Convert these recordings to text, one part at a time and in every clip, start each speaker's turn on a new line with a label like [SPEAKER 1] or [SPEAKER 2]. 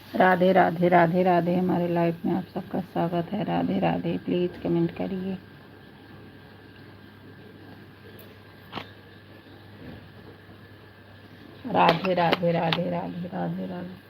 [SPEAKER 1] राधे राधे राधे राधे। हमारे लाइफ में आप सबका स्वागत है। राधे राधे। प्लीज़ कमेंट करिए। राधे राधे राधे राधे राधे राधे।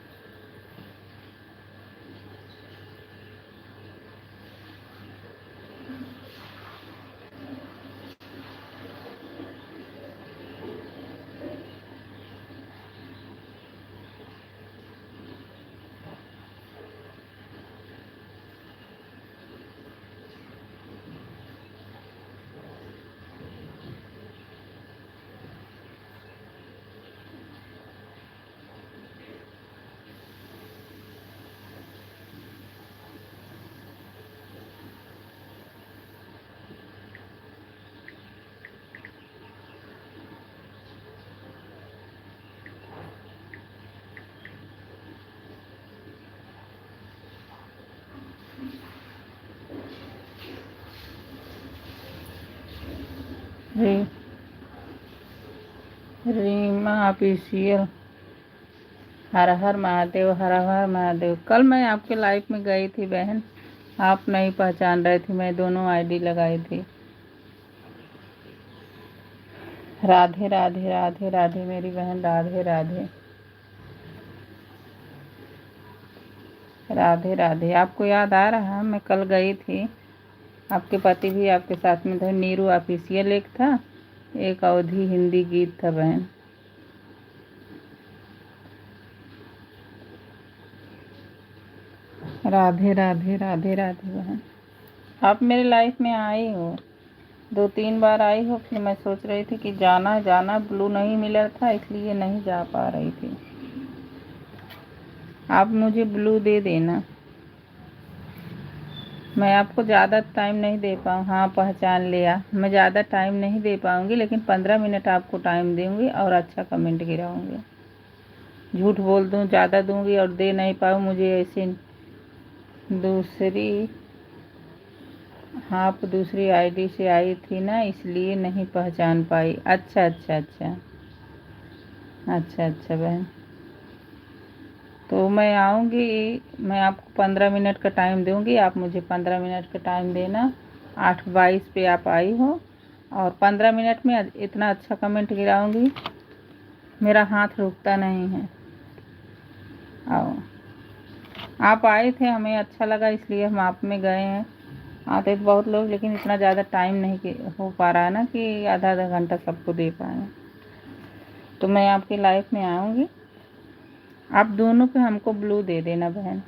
[SPEAKER 1] रीमा ऑफिशियल। हर हर महादेव, हर हर महादेव। कल मैं आपके लाइफ में गई थी बहन, आप नहीं पहचान रहे थे। मैं दोनों आईडी लगाई थी। राधे राधे राधे राधे मेरी बहन। राधे राधे राधे राधे। आपको याद आ रहा है मैं कल गई थी, आपके पति भी आपके साथ में थे। नीरू ऑफिशियल एक था, एक अवधि हिंदी गीत था बहन। राधे राधे राधे राधे बहन। आप मेरे लाइफ में आई हो, 2-3 बार आई हो। फिर मैं सोच रही थी कि जाना जाना, ब्लू नहीं मिला था इसलिए नहीं जा पा रही थी। आप मुझे ब्लू दे देना। मैं आपको ज़्यादा टाइम नहीं दे पाऊँ। हाँ, पहचान लिया। मैं ज़्यादा टाइम नहीं दे पाऊँगी, लेकिन 15 मिनट आपको टाइम दूँगी और अच्छा कमेंट गिराऊँगी। झूठ बोल दूँ ज़्यादा दूँगी और दे नहीं पाऊँ, मुझे ऐसे दूसरी, आप दूसरी आईडी से आई थी ना, इसलिए नहीं पहचान पाई। अच्छा अच्छा अच्छा अच्छा अच्छा बहन, तो मैं आऊँगी। मैं आपको 15 मिनट का टाइम दूँगी, आप मुझे 15 मिनट का टाइम देना। 8:22 पे आप आई हो और 15 मिनट में इतना अच्छा कमेंट गिराऊँगी, मेरा हाथ रुकता नहीं है। आओ, आप आए थे, हमें अच्छा लगा इसलिए हम आप में गए हैं। आते तो बहुत लोग, लेकिन इतना ज़्यादा टाइम नहीं हो पा रहा है ना कि आधा आधा घंटा सबको दे पाएँ। तो मैं आपकी लाइफ में आऊँगी, आप दोनों पे हमको ब्लू दे देना बहन।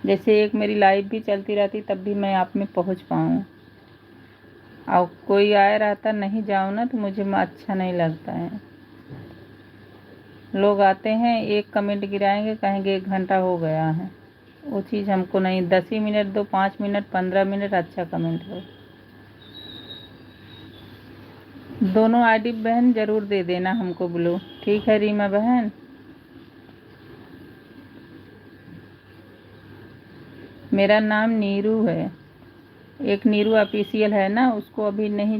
[SPEAKER 1] जैसे एक मेरी लाइफ भी चलती रहती तब भी मैं आप में पहुँच पाऊँ। और कोई आया रहता नहीं जाऊँ ना तो मुझे अच्छा नहीं लगता है। लोग आते हैं, एक कमेंट गिराएंगे, कहेंगे 1 घंटा हो गया है। वो चीज़ हमको नहीं। 10 ही मिनट दो, 5 मिनट, 15 मिनट अच्छा कमेंट हो। दोनों आईडी बहन ज़रूर दे देना हमको ब्लू। ठीक है रीमा बहन। मेरा नाम नीरू है। एक नीरू ऑफिशियल है ना, उसको अभी नहीं,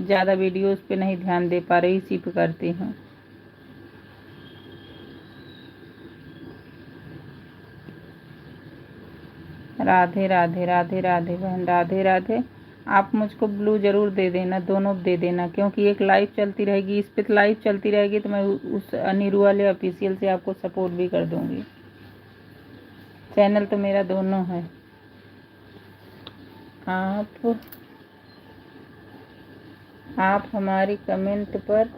[SPEAKER 1] ज़्यादा वीडियोस पे नहीं ध्यान दे पा रही, इसी पे करती हूँ। राधे राधे राधे राधे बहन। राधे राधे। आप मुझको ब्लू ज़रूर दे देना, दोनों दे देना, क्योंकि एक लाइव चलती रहेगी, इस पे लाइव चलती रहेगी तो मैं उस नीरू वाले ऑफिशियल से आपको सपोर्ट भी कर दूँगी। चैनल तो मेरा दोनों है। आप हमारी कमेंट पर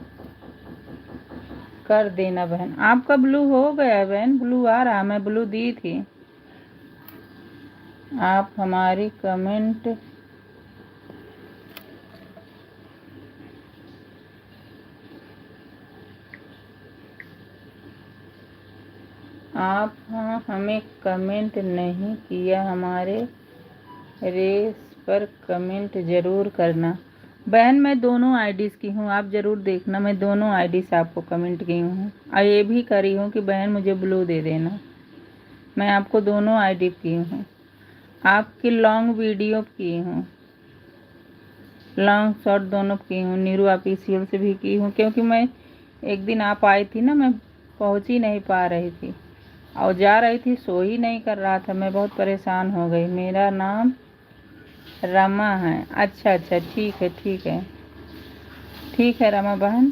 [SPEAKER 1] कर देना बहन। आपका ब्लू हो गया बहन, ब्लू आ रहा, मैं ब्लू दी थी। आप हमारी कमेंट आप हाँ, हमें कमेंट नहीं किया, हमारे रेस पर कमेंट ज़रूर करना। बहन मैं दोनों आईडीज़ की हूँ, आप ज़रूर देखना, मैं दोनों आईडी से आपको कमेंट की हूँ और ये भी करी हूँ कि बहन मुझे ब्लू दे देना। मैं आपको दोनों आईडी की हूँ, आपकी लॉन्ग वीडियो की हूँ, लॉन्ग शॉर्ट दोनों की हूँ। नीरू ऑफिशियल से भी की हूँ, क्योंकि मैं एक दिन आप आई थी ना, मैं पहुँच ही नहीं पा रही थी। और जा रही थी, सो ही नहीं कर रहा था, मैं बहुत परेशान हो गई। मेरा नाम रमा है। अच्छा अच्छा, ठीक है ठीक है ठीक है रमा बहन,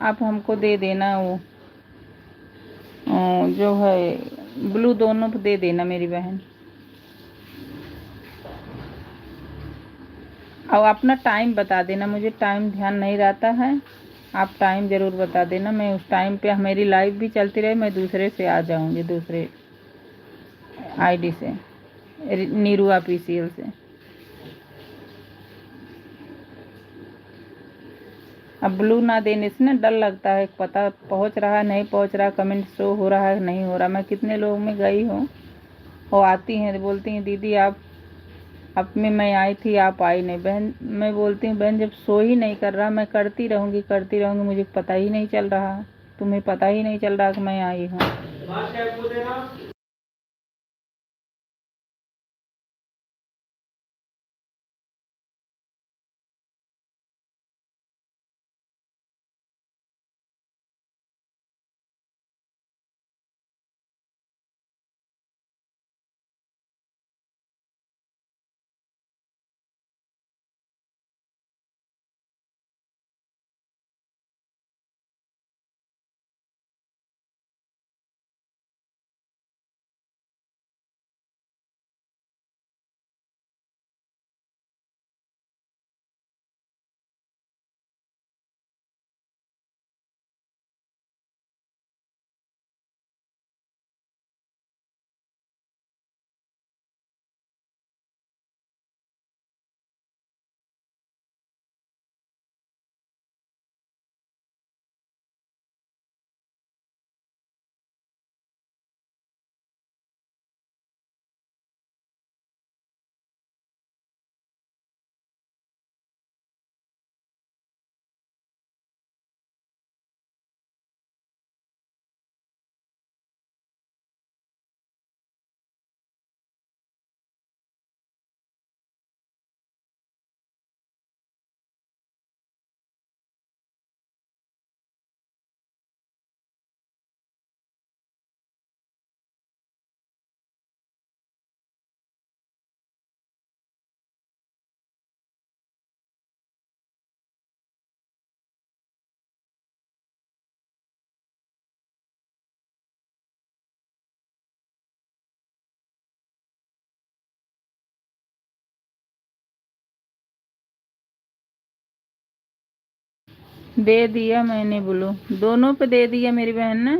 [SPEAKER 1] आप हमको दे देना वो जो है ब्लू, दोनों दे देना मेरी बहन। और अपना टाइम बता देना, मुझे टाइम ध्यान नहीं रहता है, आप टाइम ज़रूर बता देना। मैं उस टाइम पे मेरी लाइव भी चलती रहे, मैं दूसरे से आ जाऊंगी, दूसरे आईडी से, नीरू ऑफिशियल से। अब ब्लू ना देने से ना डर लगता है, पता पहुंच रहा है नहीं पहुंच रहा, कमेंट शो हो रहा है नहीं हो रहा। मैं कितने लोगों में गई हूँ, वो आती हैं बोलती हैं दीदी आप में मैं आई थी, आप आई नहीं। बहन मैं बोलती हूँ बहन, जब शो ही नहीं कर रहा, मैं करती रहूँगी, मुझे पता ही नहीं चल रहा, तुम्हें पता ही नहीं चल रहा कि मैं आई हूँ। दे दिया मैंने ब्लू, दोनों पे दे दिया मेरी बहन ने।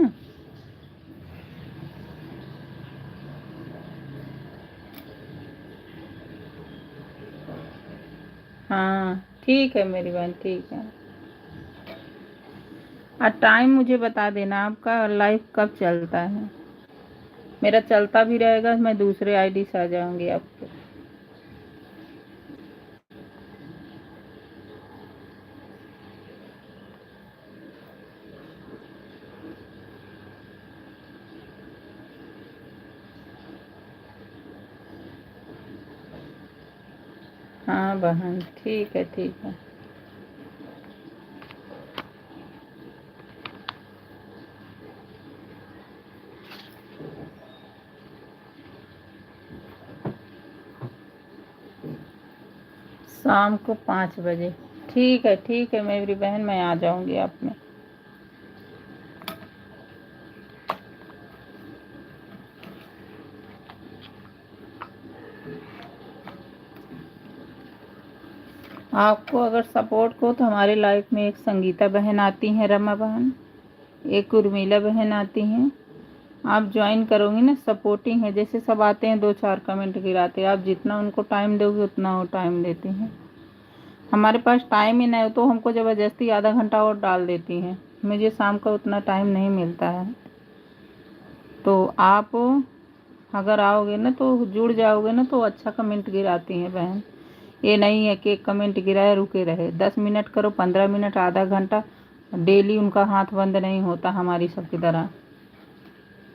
[SPEAKER 1] हाँ ठीक है मेरी बहन, ठीक है। और टाइम मुझे बता देना आपका लाइव कब चलता है, मेरा चलता भी रहेगा, मैं दूसरे आईडी से आ जाऊंगी आपको। हाँ बहन, ठीक है ठीक है। शाम को 5 बजे, ठीक है मेरी बहन, मैं आ जाऊंगी आप में। आपको अगर सपोर्ट को तो हमारे लाइफ में एक संगीता बहन आती हैं, रमा बहन, एक उर्मिला बहन आती हैं। आप ज्वाइन करोगी ना, सपोर्टिंग है, जैसे सब आते हैं 2-4 कमेंट गिराते हैं, आप जितना उनको टाइम दोगे उतना वो टाइम देती हैं। हमारे पास टाइम ही नहीं हो तो हमको ज़बरदस्ती आधा घंटा और डाल देती हैं, मुझे शाम का उतना टाइम नहीं मिलता है। तो आप अगर आओगे ना तो जुड़ जाओगे ना तो अच्छा कमेंट गिराती हैं बहन। ये नहीं है कि एक कमेंट गिराए रुके रहे, 10 मिनट करो, 15 मिनट, आधा घंटा, डेली उनका हाथ बंद नहीं होता हमारी सबकी तरह।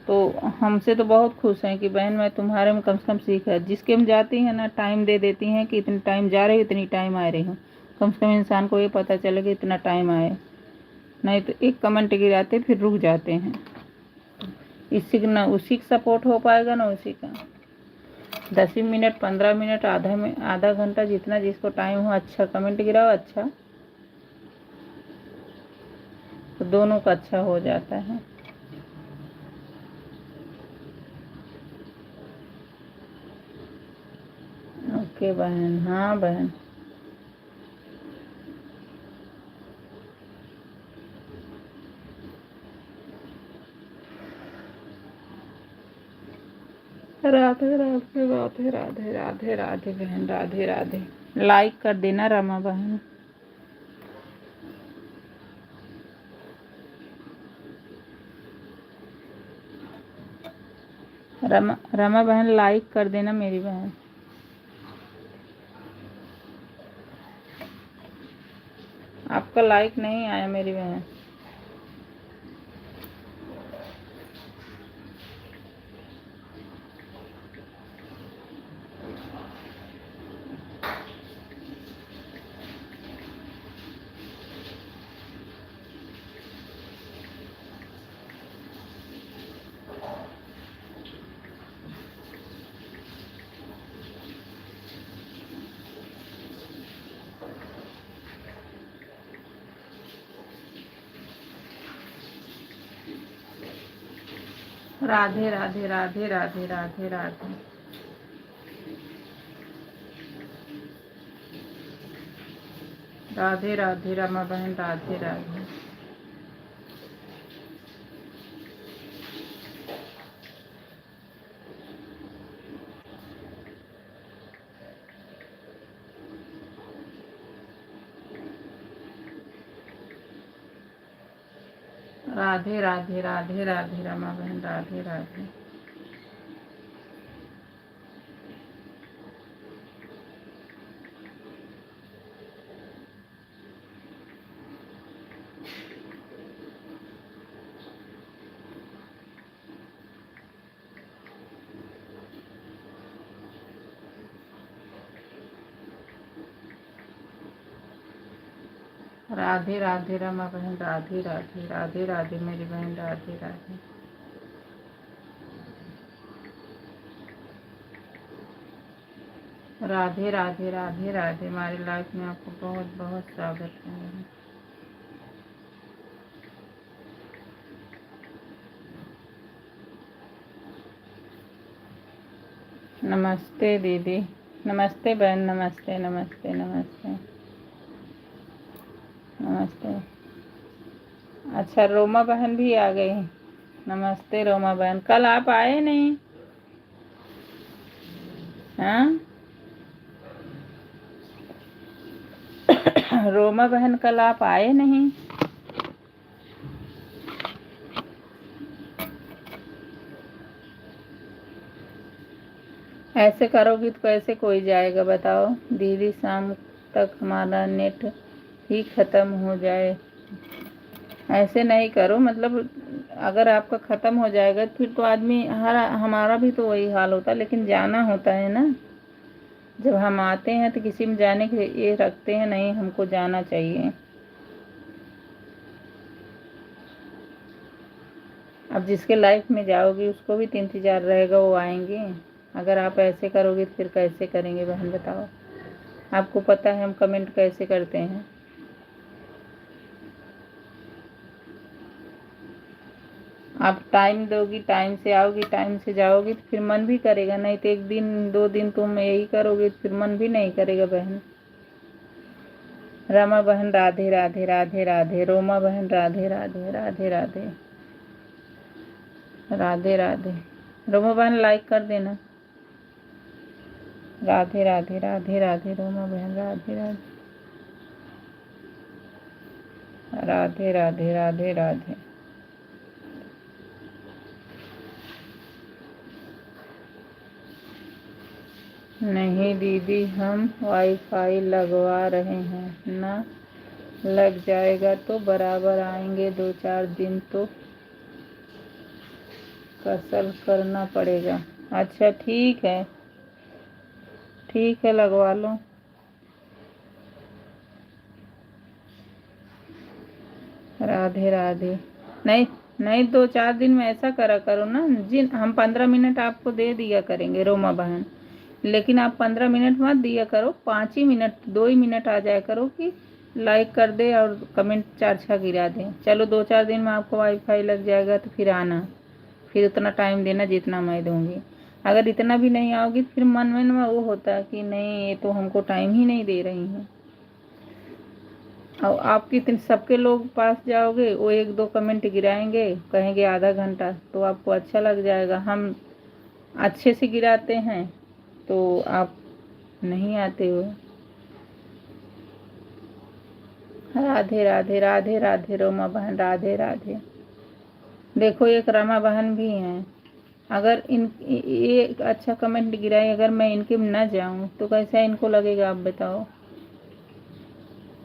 [SPEAKER 1] तो हमसे तो बहुत खुश हैं कि बहन मैं तुम्हारे में कम से कम सीख है, जिसके में जाती हैं ना टाइम दे देती हैं कि इतने टाइम जा रही हूँ इतनी टाइम आ रही हूँ, कम से कम इंसान को ये पता चले कि इतना टाइम आए। नहीं तो एक कमेंट गिराते फिर रुक जाते हैं। इसी का ना उसी का सपोर्ट हो पाएगा ना उसी का। 10 मिनट 15 मिनट आधा घंटा जितना जिसको टाइम हो अच्छा कमेंट गिराओ, अच्छा तो दोनों का अच्छा हो जाता है। ओके बहन, हाँ बहन। राधे राधे राधे राधे राधे राधे बहन, राधे राधे। लाइक कर देना रमा बहन। रमा बहन लाइक कर देना मेरी बहन। आपका लाइक नहीं आया मेरी बहन। राधे राधे राधे राधे राधे राधे। राधे राधे रमा बहन, राधे राधे। राधे राधे राधे राधे रमा बहन, राधे राधे। राधे राधे रमा बहन, राधे राधे राधे राधे मेरी बहन, राधे राधे। राधे राधे राधे राधे। हमारी लाइफ में आपको बहुत बहुत स्वागत है। नमस्ते दीदी, नमस्ते बहन, नमस्ते नमस्ते नमस्ते नमस्ते। अच्छा रोमा बहन भी आ गई। नमस्ते रोमा बहन, कल आप आए नहीं? हाँ रोमा बहन कल आप आए नहीं? ऐसे करोगी तो कैसे कोई जाएगा बताओ दीदी? शाम तक हमारा नेट ही ख़त्म हो जाए। ऐसे नहीं करो, मतलब अगर आपका ख़त्म हो जाएगा फिर तो आदमी हमारा भी तो वही हाल होता, लेकिन जाना होता है ना। जब हम आते हैं तो किसी में जाने के ये रखते हैं, नहीं हमको जाना चाहिए। अब जिसके लाइफ में जाओगी उसको भी तो इंतज़ार रहेगा, वो आएंगे। अगर आप ऐसे करोगे तो फिर कैसे करेंगे बहन बताओ? आपको पता है हम कमेंट कैसे करते हैं। आप टाइम दोगी, टाइम से आओगी, टाइम से जाओगी तो फिर मन भी करेगा, नहीं तो 1 दिन 2 दिन तुम यही करोगे तो फिर मन भी नहीं करेगा बहन। रमा बहन राधे राधे राधे राधे। रोमा बहन राधे राधे राधे राधे राधे राधे। रोमा बहन लाइक कर देना। राधे राधे राधे राधे रोमा बहन, राधे राधे राधे राधे राधे राधे। नहीं दीदी, हम वाईफाई लगवा रहे हैं ना, लग जाएगा तो बराबर आएंगे। 2-4 दिन तो कसर करना पड़ेगा। अच्छा ठीक है, ठीक है लगवा लो। राधे राधे। नहीं नहीं, 2-4 दिन में ऐसा करा करो ना, जिन हम 15 मिनट आपको दे दिया करेंगे रोमा बहन, लेकिन आप 15 मिनट मत दिया करो, 5 ही मिनट 2 ही मिनट आ जाया करो कि लाइक कर दे और कमेंट 4-6 गिरा दें। चलो 2-4 दिन में आपको वाईफाई लग जाएगा तो फिर आना, फिर उतना टाइम देना जितना मैं दूंगी। अगर इतना भी नहीं आओगी तो फिर मन में वो होता है कि नहीं, ये तो हमको टाइम ही नहीं दे रही हैं। और आप कितने सबके लोग पास जाओगे, वो 1-2 कमेंट गिराएंगे, कहेंगे आधा घंटा, तो आपको अच्छा लग जाएगा। हम अच्छे से गिराते हैं तो आप नहीं आते हो। राधे राधे राधे राधे रोमा बहन, राधे राधे। देखो एक रमा बहन भी हैं, अगर इन ये एक अच्छा कमेंट गिराए, अगर मैं इनके न जाऊं तो कैसा इनको लगेगा, आप बताओ।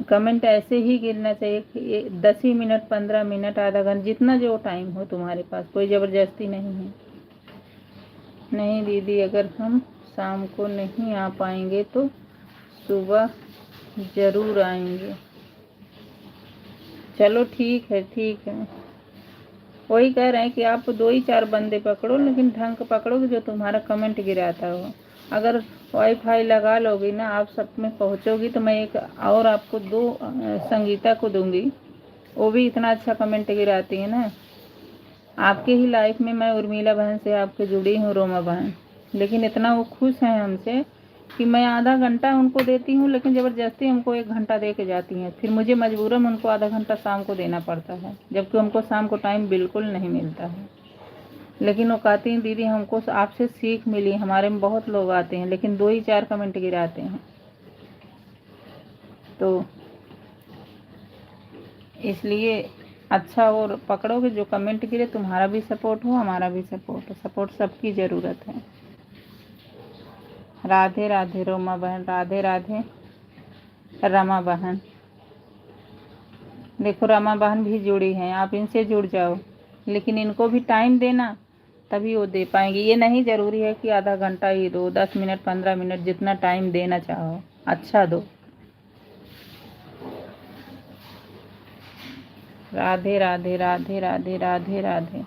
[SPEAKER 1] कमेंट ऐसे ही गिरना चाहिए कि 10 ही मिनट 15 मिनट आधा घंटा, जितना जो टाइम हो तुम्हारे पास, कोई ज़बरदस्ती नहीं है। नहीं दीदी, अगर हम शाम को नहीं आ पाएंगे तो सुबह ज़रूर आएंगे। चलो ठीक है, ठीक है। वही कह रहे हैं कि आप 2 ही 4 बंदे पकड़ो, लेकिन ढंग का पकड़ो जो तुम्हारा कमेंट गिराता हो। अगर वाईफाई लगा लोगी ना, आप सब में पहुंचोगी, तो मैं एक और आपको 2 संगीता को दूंगी, वो भी इतना अच्छा कमेंट गिराती है ना। आपके ही लाइफ में मैं उर्मिला बहन से आपके जुड़ी हूँ, रोमा बहन, लेकिन इतना वो खुश हैं हमसे कि मैं आधा घंटा उनको देती हूँ, लेकिन ज़बरदस्ती हमको 1 घंटा दे के जाती हैं, फिर मुझे मजबूरन उनको आधा घंटा शाम को देना पड़ता है, जबकि हमको शाम को टाइम बिल्कुल नहीं मिलता है। लेकिन वो कहती हैं दीदी हमको आपसे सीख मिली, हमारे में बहुत लोग आते हैं लेकिन 2 ही 4 कमेंट गिराते हैं, तो इसलिए अच्छा और पकड़ोगे जो कमेंट गिरे, तुम्हारा भी सपोर्ट हो, हमारा भी सपोर्ट हो, सपोर्ट सबकी ज़रूरत है। राधे राधे रोमा बहन, राधे राधे रमा बहन। देखो रमा बहन भी जुड़ी हैं, आप इनसे जुड़ जाओ, लेकिन इनको भी टाइम देना, तभी वो दे पाएंगी। ये नहीं ज़रूरी है कि आधा घंटा ही दो, 10 मिनट 15 मिनट, जितना टाइम देना चाहो अच्छा दो। राधे राधे राधे राधे राधे राधे।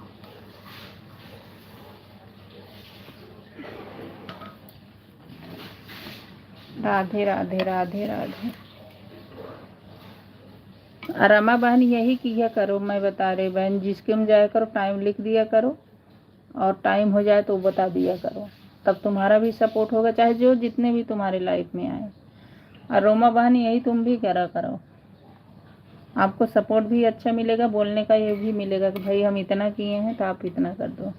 [SPEAKER 1] राधे राधे राधे राधे। रमा बहन यही किया करो, मैं बता रही बहन, जिसके में जाया करो टाइम लिख दिया करो, और टाइम हो जाए तो बता दिया करो, तब तुम्हारा भी सपोर्ट होगा, चाहे जो जितने भी तुम्हारे लाइफ में आए। और रोमा बहन यही तुम भी करा करो, आपको सपोर्ट भी अच्छा मिलेगा, बोलने का ये भी मिलेगा कि भाई हम इतना किए हैं तो आप इतना कर दो।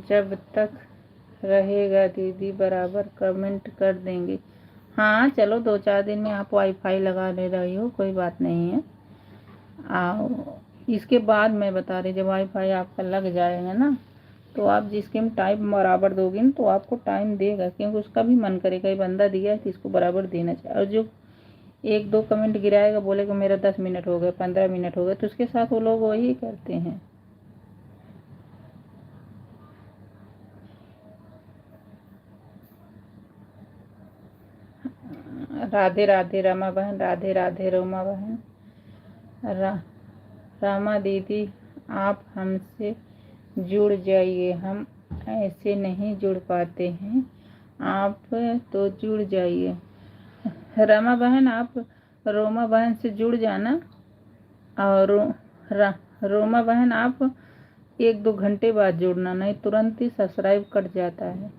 [SPEAKER 1] जब तक रहेगा दीदी बराबर कमेंट कर देंगे। हाँ चलो 2-4 दिन में आप वाईफाई लगा ले रही हो, कोई बात नहीं है। आओ, इसके बाद मैं बता रही, जब वाईफाई आपका लग जाएगा ना, तो आप जिसके में टाइम बराबर दोगे ना, तो आपको टाइम देगा, क्योंकि उसका भी मन करेगा, ये बंदा दिया है तो इसको बराबर देना चाहिए। और जो 1-2 कमेंट गिराएगा, बोलेगा मेरा 10 मिनट हो गए 15 मिनट हो गए, तो उसके साथ वो लोग वही करते हैं। राधे राधे रमा बहन, राधे राधे रोमा बहन। रा रामा दीदी आप हमसे जुड़ जाइए, हम ऐसे नहीं जुड़ पाते हैं, आप तो जुड़ जाइए। रमा बहन आप रोमा बहन से जुड़ जाना, और रोमा बहन आप 1-2 घंटे बाद जुड़ना, नहीं तुरंत ही सब्सक्राइब कट जाता है।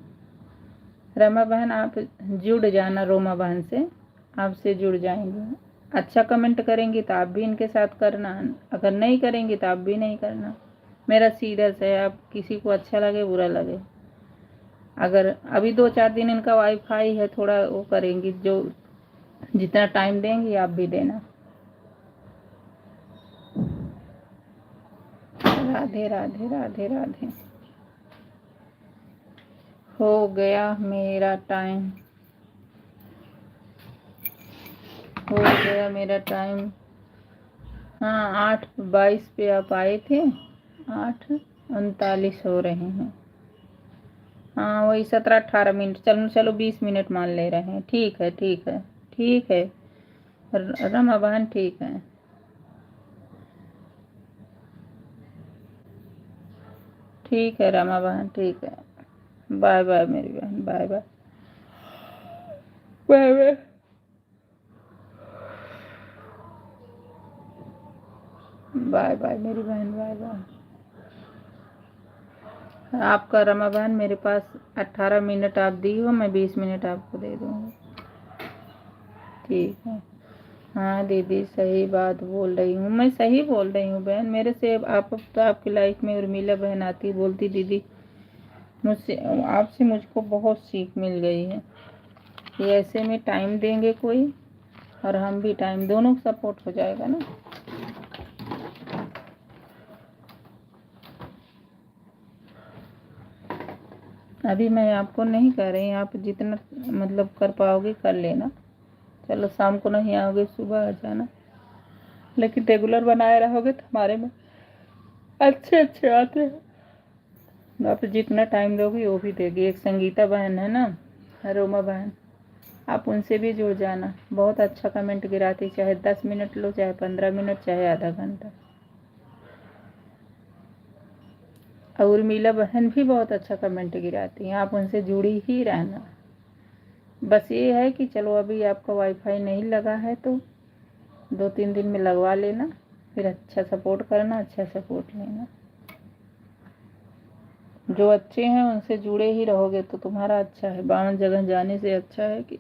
[SPEAKER 1] रमा बहन आप जुड़ जाना, रोमा बहन से आपसे जुड़ जाएंगे। अच्छा कमेंट करेंगी तो आप भी इनके साथ करना, अगर नहीं करेंगी तो आप भी नहीं करना। मेरा सीधा से है, आप किसी को अच्छा लगे बुरा लगे। अगर अभी 2-4 दिन इनका वाईफाई है, थोड़ा वो करेंगी, जो जितना टाइम देंगी आप भी देना। राधे राधे राधे राधे। हो गया मेरा टाइम, हो गया मेरा टाइम। हाँ 8:22 पे आप आए थे, 8:39 हो रहे हैं। हाँ वही 17-18 मिनट, चलो चलो 20 मिनट मान ले रहे हैं, ठीक है ठीक है। ठीक है। रमा बहन ठीक है। ठीक है रमा बहन, ठीक है। बाय बाय मेरी बहन, bye bye. Bye bye. Bye bye मेरी बहन, बाय बाय। आपका रमा बहन मेरे पास 18 मिनट आप दी हो, मैं 20 मिनट आपको दे दूँगी। ठीक है। हाँ दीदी सही बात बोल रही हूँ, मैं सही बोल रही हूँ बहन। मेरे से आप तो आपकी लाइफ में उर्मिला बहन आती बोलती दीदी मुझसे, आपसे मुझको बहुत सीख मिल गई है कि ऐसे में टाइम देंगे कोई और हम भी टाइम, दोनों सपोर्ट हो जाएगा ना। अभी मैं आपको नहीं कह रही, आप जितना मतलब कर पाओगे कर लेना। चलो शाम को नहीं आओगे सुबह आ जाना, लेकिन रेगुलर बनाए रहोगे तो हमारे में अच्छे अच्छे आते हैं। आप जितना टाइम दोगे वो भी देगी। एक संगीता बहन है ना, रोमा बहन, आप उनसे भी जुड़ जाना। बहुत अच्छा कमेंट गिराती, चाहे 10 मिनट लो, चाहे 15 मिनट, चाहे आधा घंटा। और उर्मिला बहन भी बहुत अच्छा कमेंट गिराती हैं, आप उनसे जुड़ी ही रहना। बस ये है कि चलो अभी आपका वाईफाई नहीं लगा है तो 2-3 दिन में लगवा लेना, फिर अच्छा सपोर्ट करना, अच्छा सपोर्ट लेना। जो अच्छे हैं उनसे जुड़े ही रहोगे तो तुम्हारा अच्छा है। 52 जगह जाने से अच्छा है कि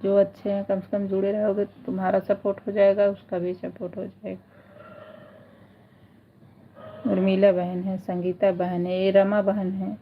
[SPEAKER 1] जो अच्छे हैं कम से कम जुड़े रहोगे तो तुम्हारा सपोर्ट हो जाएगा, उसका भी सपोर्ट हो जाएगा। उर्मिला बहन है, संगीता बहन है, ये रमा बहन है।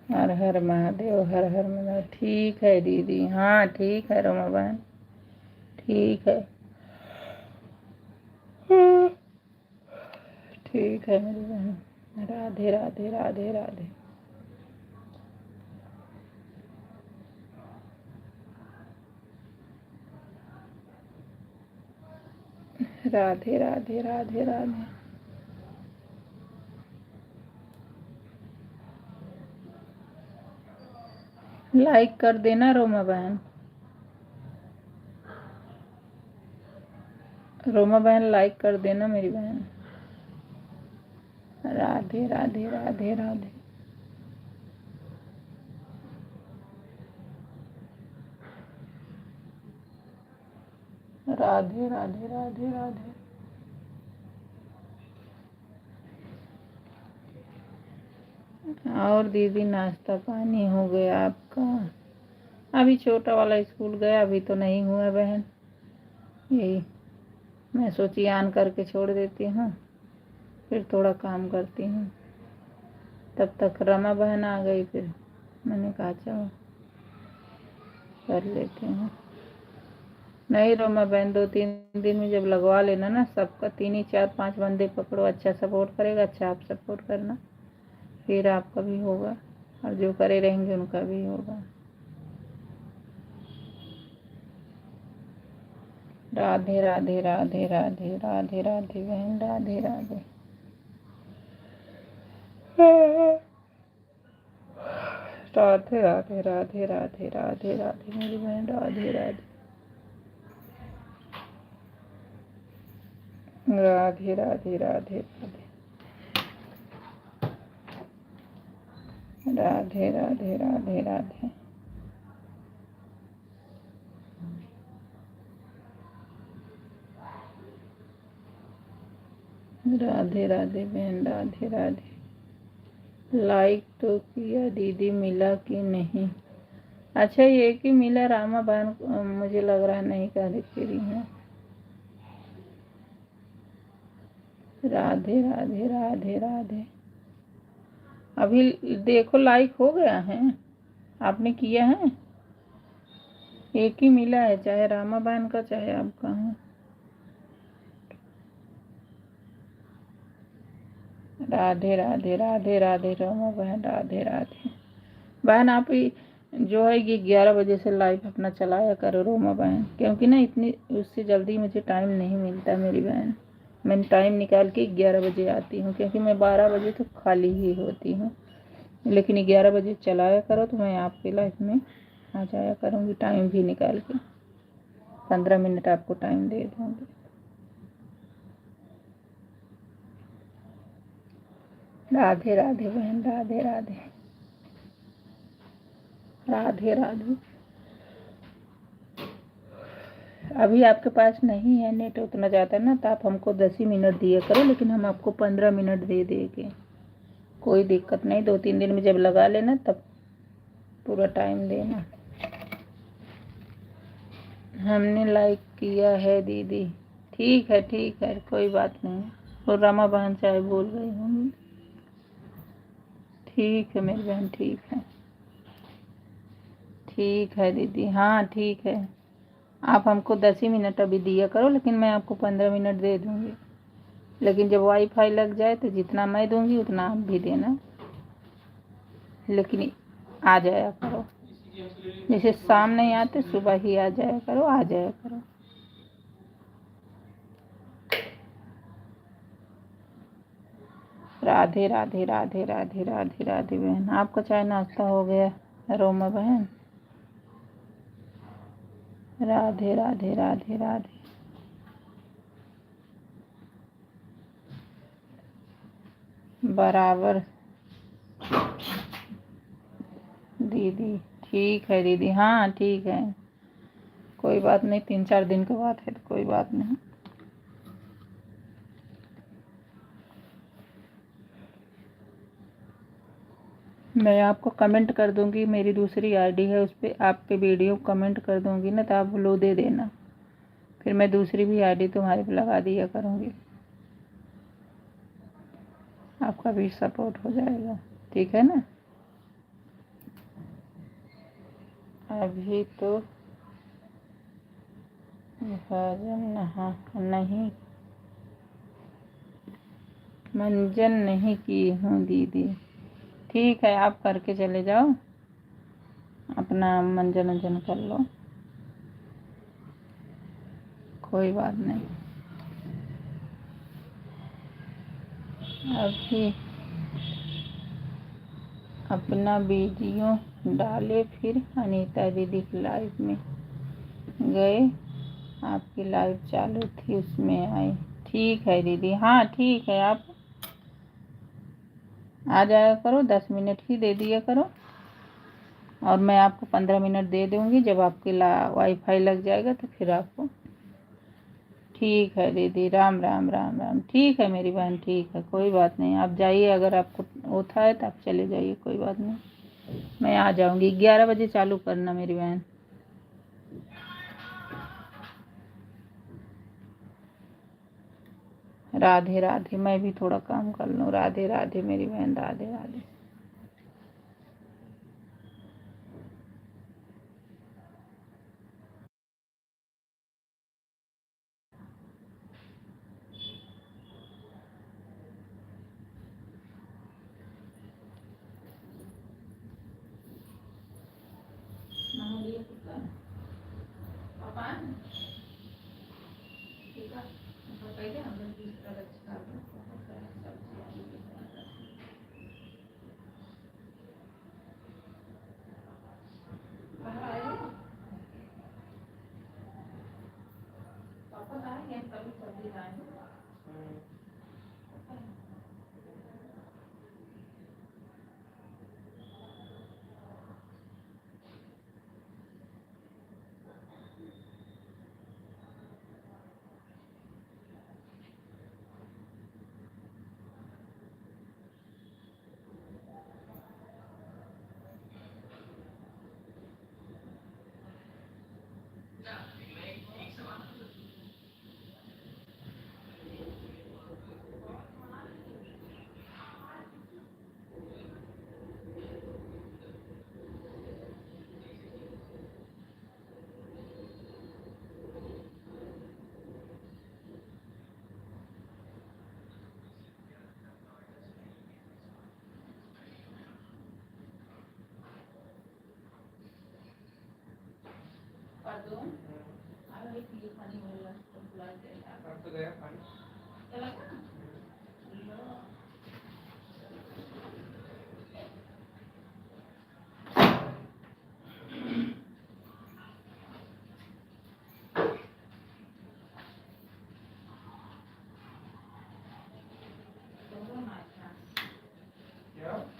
[SPEAKER 1] हर हर महादेव, हर हर महादेव। ठीक है दीदी, हाँ ठीक है रमा बहन, ठीक है। ठीक है मेरी बहन। राधे राधे राधे राधे। राधे राधे राधे राधे। लाइक कर देना रोमा बहन, रोमा बहन लाइक कर देना मेरी बहन। राधे राधे राधे राधे। राधे राधे राधे राधे। और दीदी नाश्ता पानी हो गया आपका? अभी छोटा वाला स्कूल गया, अभी तो नहीं हुआ बहन। यही मैं सोची ऑन करके छोड़ देती हूँ, फिर थोड़ा काम करती हूँ। तब तक रमा बहन आ गई, फिर मैंने कहा चलो कर लेती हूँ। नहीं रमा बहन, 2-3 दिन में जब लगवा लेना ना, सबका 3 4 5 बंदे पकड़ो, अच्छा सपोर्ट करेगा, अच्छा आप सपोर्ट करना, फिर आपका भी होगा और जो करे रहेंगे उनका भी होगा। राधे राधे राधे राधे राधे राधे बहन, राधे राधे। राधे राधे राधे राधे राधे राधे मेरी बहन, राधे राधे राधे राधे राधे राधे राधे राधे राधे। राधे राधे बहन, राधे राधे। लाइक तो किया दीदी, मिला कि नहीं? अच्छा ये कि मिला रामा बहन, मुझे लग रहा नहीं कर रही है। राधे राधे राधे राधे। अभी देखो लाइक हो गया है, आपने किया है? एक ही मिला है, चाहे रामा बहन का चाहे आपका है। राधे राधे राधे राधे रोमा बहन, राधे राधे बहन। आप ही जो है ये 11 बजे से लाइव अपना चलाया करो रोमा बहन, क्योंकि ना इतनी उससे जल्दी मुझे टाइम नहीं मिलता मेरी बहन। मैं टाइम निकाल के 11 बजे आती हूँ, क्योंकि मैं 12 बजे तो खाली ही होती हूँ। लेकिन 11 बजे चलाया करो तो मैं आपके लाइफ में आ जाया करूँगी, टाइम भी निकाल के 15 मिनट आपको टाइम दे दूँगी। राधे राधे बहन, राधे राधे राधे राधे। अभी आपके पास नहीं है नेट उतना ज़्यादा ना, तो आप हमको 10 ही मिनट दिया करो, लेकिन हम आपको 15 मिनट दे देंगे, कोई दिक्कत नहीं। 2-3 दिन में जब लगा लेना तब पूरा टाइम देना। हमने लाइक किया है दीदी। ठीक है कोई बात नहीं। और रमा बहन चाहे बोल रही होंगी। ठीक है मेरी बहन, ठीक है दीदी, हाँ ठीक है। आप हमको 10 ही मिनट अभी दिया करो, लेकिन मैं आपको 15 मिनट दे दूँगी। लेकिन जब वाईफाई लग जाए तो जितना मैं दूँगी उतना आप भी देना, लेकिन आ जाया करो। जैसे शाम नहीं आते सुबह ही आ जाया करो, आ जाया करो। राधे राधे राधे राधे राधे राधे बहन। आपका चाय नाश्ता हो गया रोमा बहन? राधे राधे राधे राधे। बराबर दीदी, ठीक है दीदी, हाँ ठीक है, कोई बात नहीं। 3-4 दिन की बात है तो कोई बात नहीं। मैं आपको कमेंट कर दूंगी, मेरी दूसरी आईडी है उस पर आप पे वीडियो कमेंट कर दूंगी ना, तो आप लो दे देना, फिर मैं दूसरी भी आईडी तुम्हारे पे लगा दिया करूँगी, आपका भी सपोर्ट हो जाएगा, ठीक है ना। अभी तो भजन नहीं, मंजन नहीं की हूँ दीदी। ठीक है, आप करके चले जाओ, अपना मंजन वंजन कर लो, कोई बात नहीं। अभी अपना वीडियो डाले, फिर अनीता दीदी की लाइव में गए, आपकी लाइव चालू थी उसमें आई। ठीक है दीदी, हाँ ठीक है, आप आ जाया करो, 10 मिनट ही दे दिया करो, और मैं आपको 15 मिनट दे दूँगी। जब आपके वाईफाई लग जाएगा तो फिर आपको। ठीक है दीदी, राम राम राम राम। ठीक है मेरी बहन, ठीक है, कोई बात नहीं। आप जाइए, अगर आपको होता है तो आप चले जाइए, कोई बात नहीं, मैं आ जाऊँगी। 11 बजे चालू करना मेरी बहन। राधे राधे, मैं भी थोड़ा काम कर लूँ। राधे राधे मेरी बहन, राधे राधे।
[SPEAKER 2] तो गया पानी क्या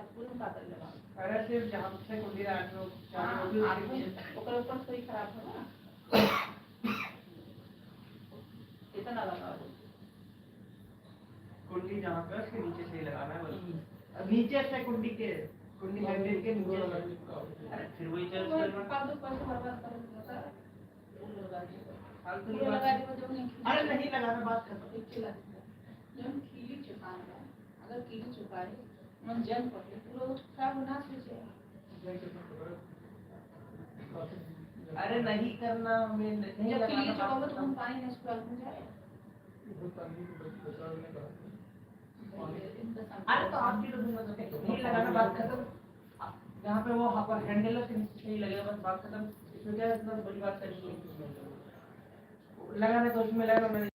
[SPEAKER 2] अरे सिर्फ जहाँ से कुंडी रात में ऊपर थोड़ी खराब होगा इतना लगा दो कुंडी जहाँ पे उसके नीचे से ही लगाना है बस नीचे से कुंडी के हैंडल के नीचे अरे फिर वही चल अरे नहीं लगाना बात खत्म अगर कीड़ी चुका है मन जंग पड़े पूरा खराब होना चाहिए अरे नहीं करना मैं नहीं लगाना चुका तो हम पानी नहीं सुखा हो जाए अरे तो आप भी तो नहीं लगाना बात खत्म जहाँ पे वो पर हैंडल है नहीं लगेगा बस बात खत्म इसमें क्या इतना बड़ी बात करनी है लगाना तो उसमें लगाना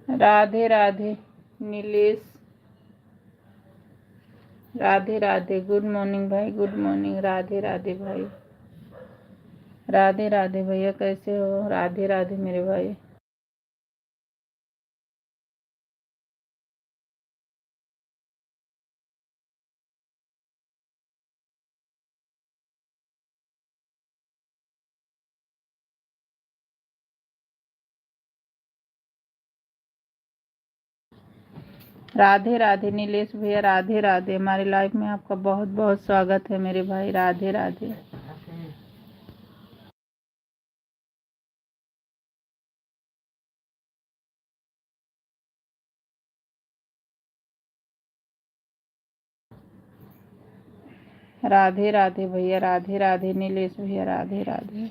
[SPEAKER 1] राधे राधे नीलेश, राधे राधे, गुड मॉर्निंग भाई, गुड मॉर्निंग, राधे राधे भाई, राधे राधे भैया, कैसे हो? राधे राधे मेरे भाई। राधे राधे नीलेश भैया, राधे राधे, हमारे लाइफ में आपका बहुत बहुत स्वागत है मेरे भाई, राधे राधे। राधे राधे भैया, राधे राधे नीलेश भैया, राधे राधे।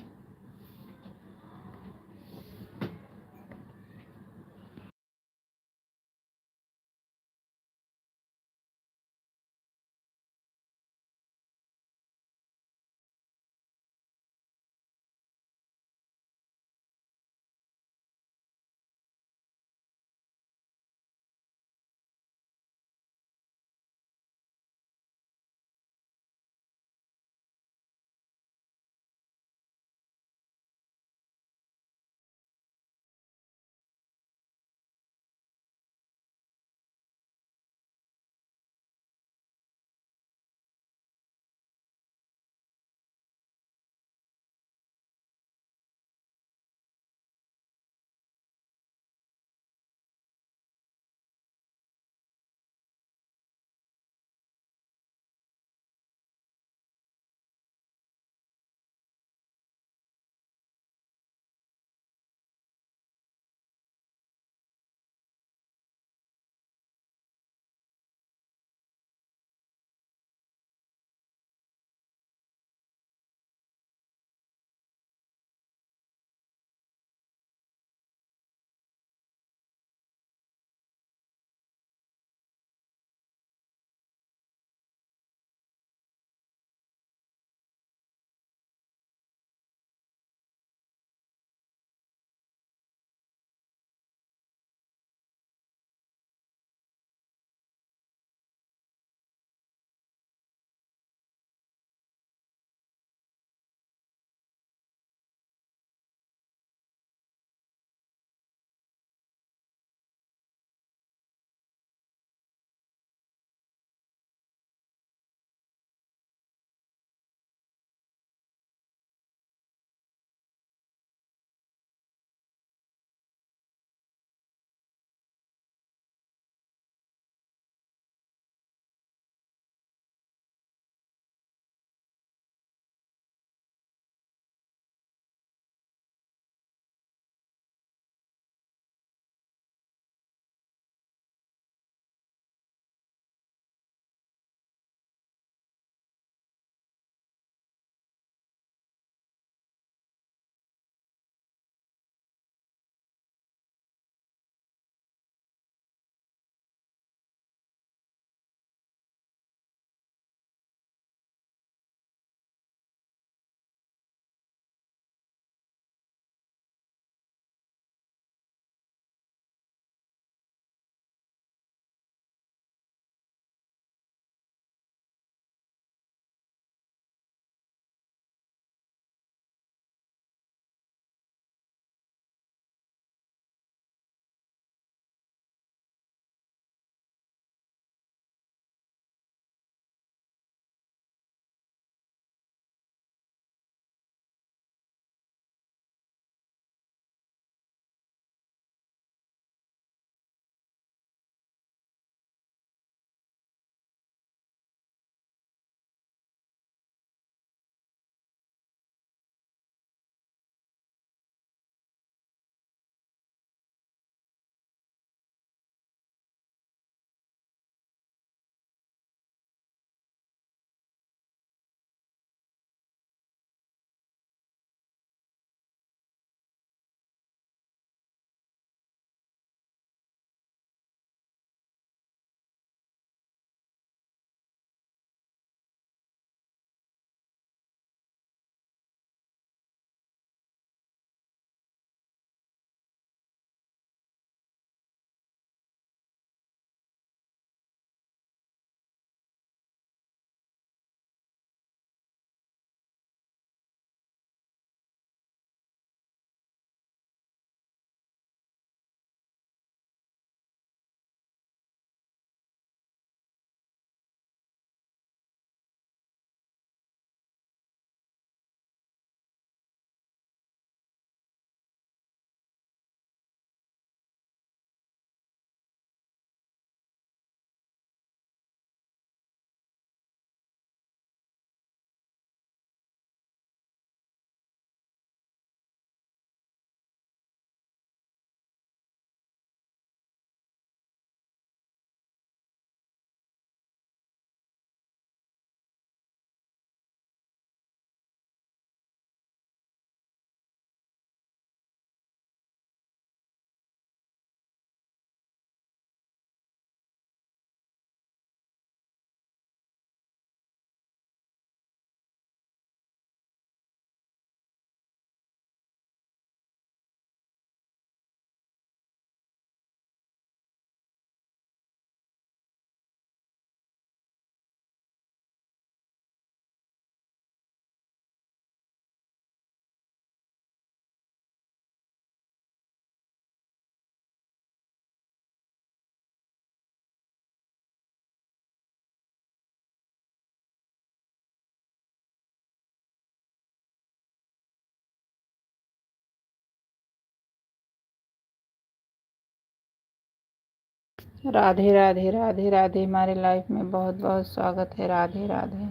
[SPEAKER 1] राधे राधे राधे राधे। हमारे लाइफ में बहुत बहुत स्वागत है। राधे राधे।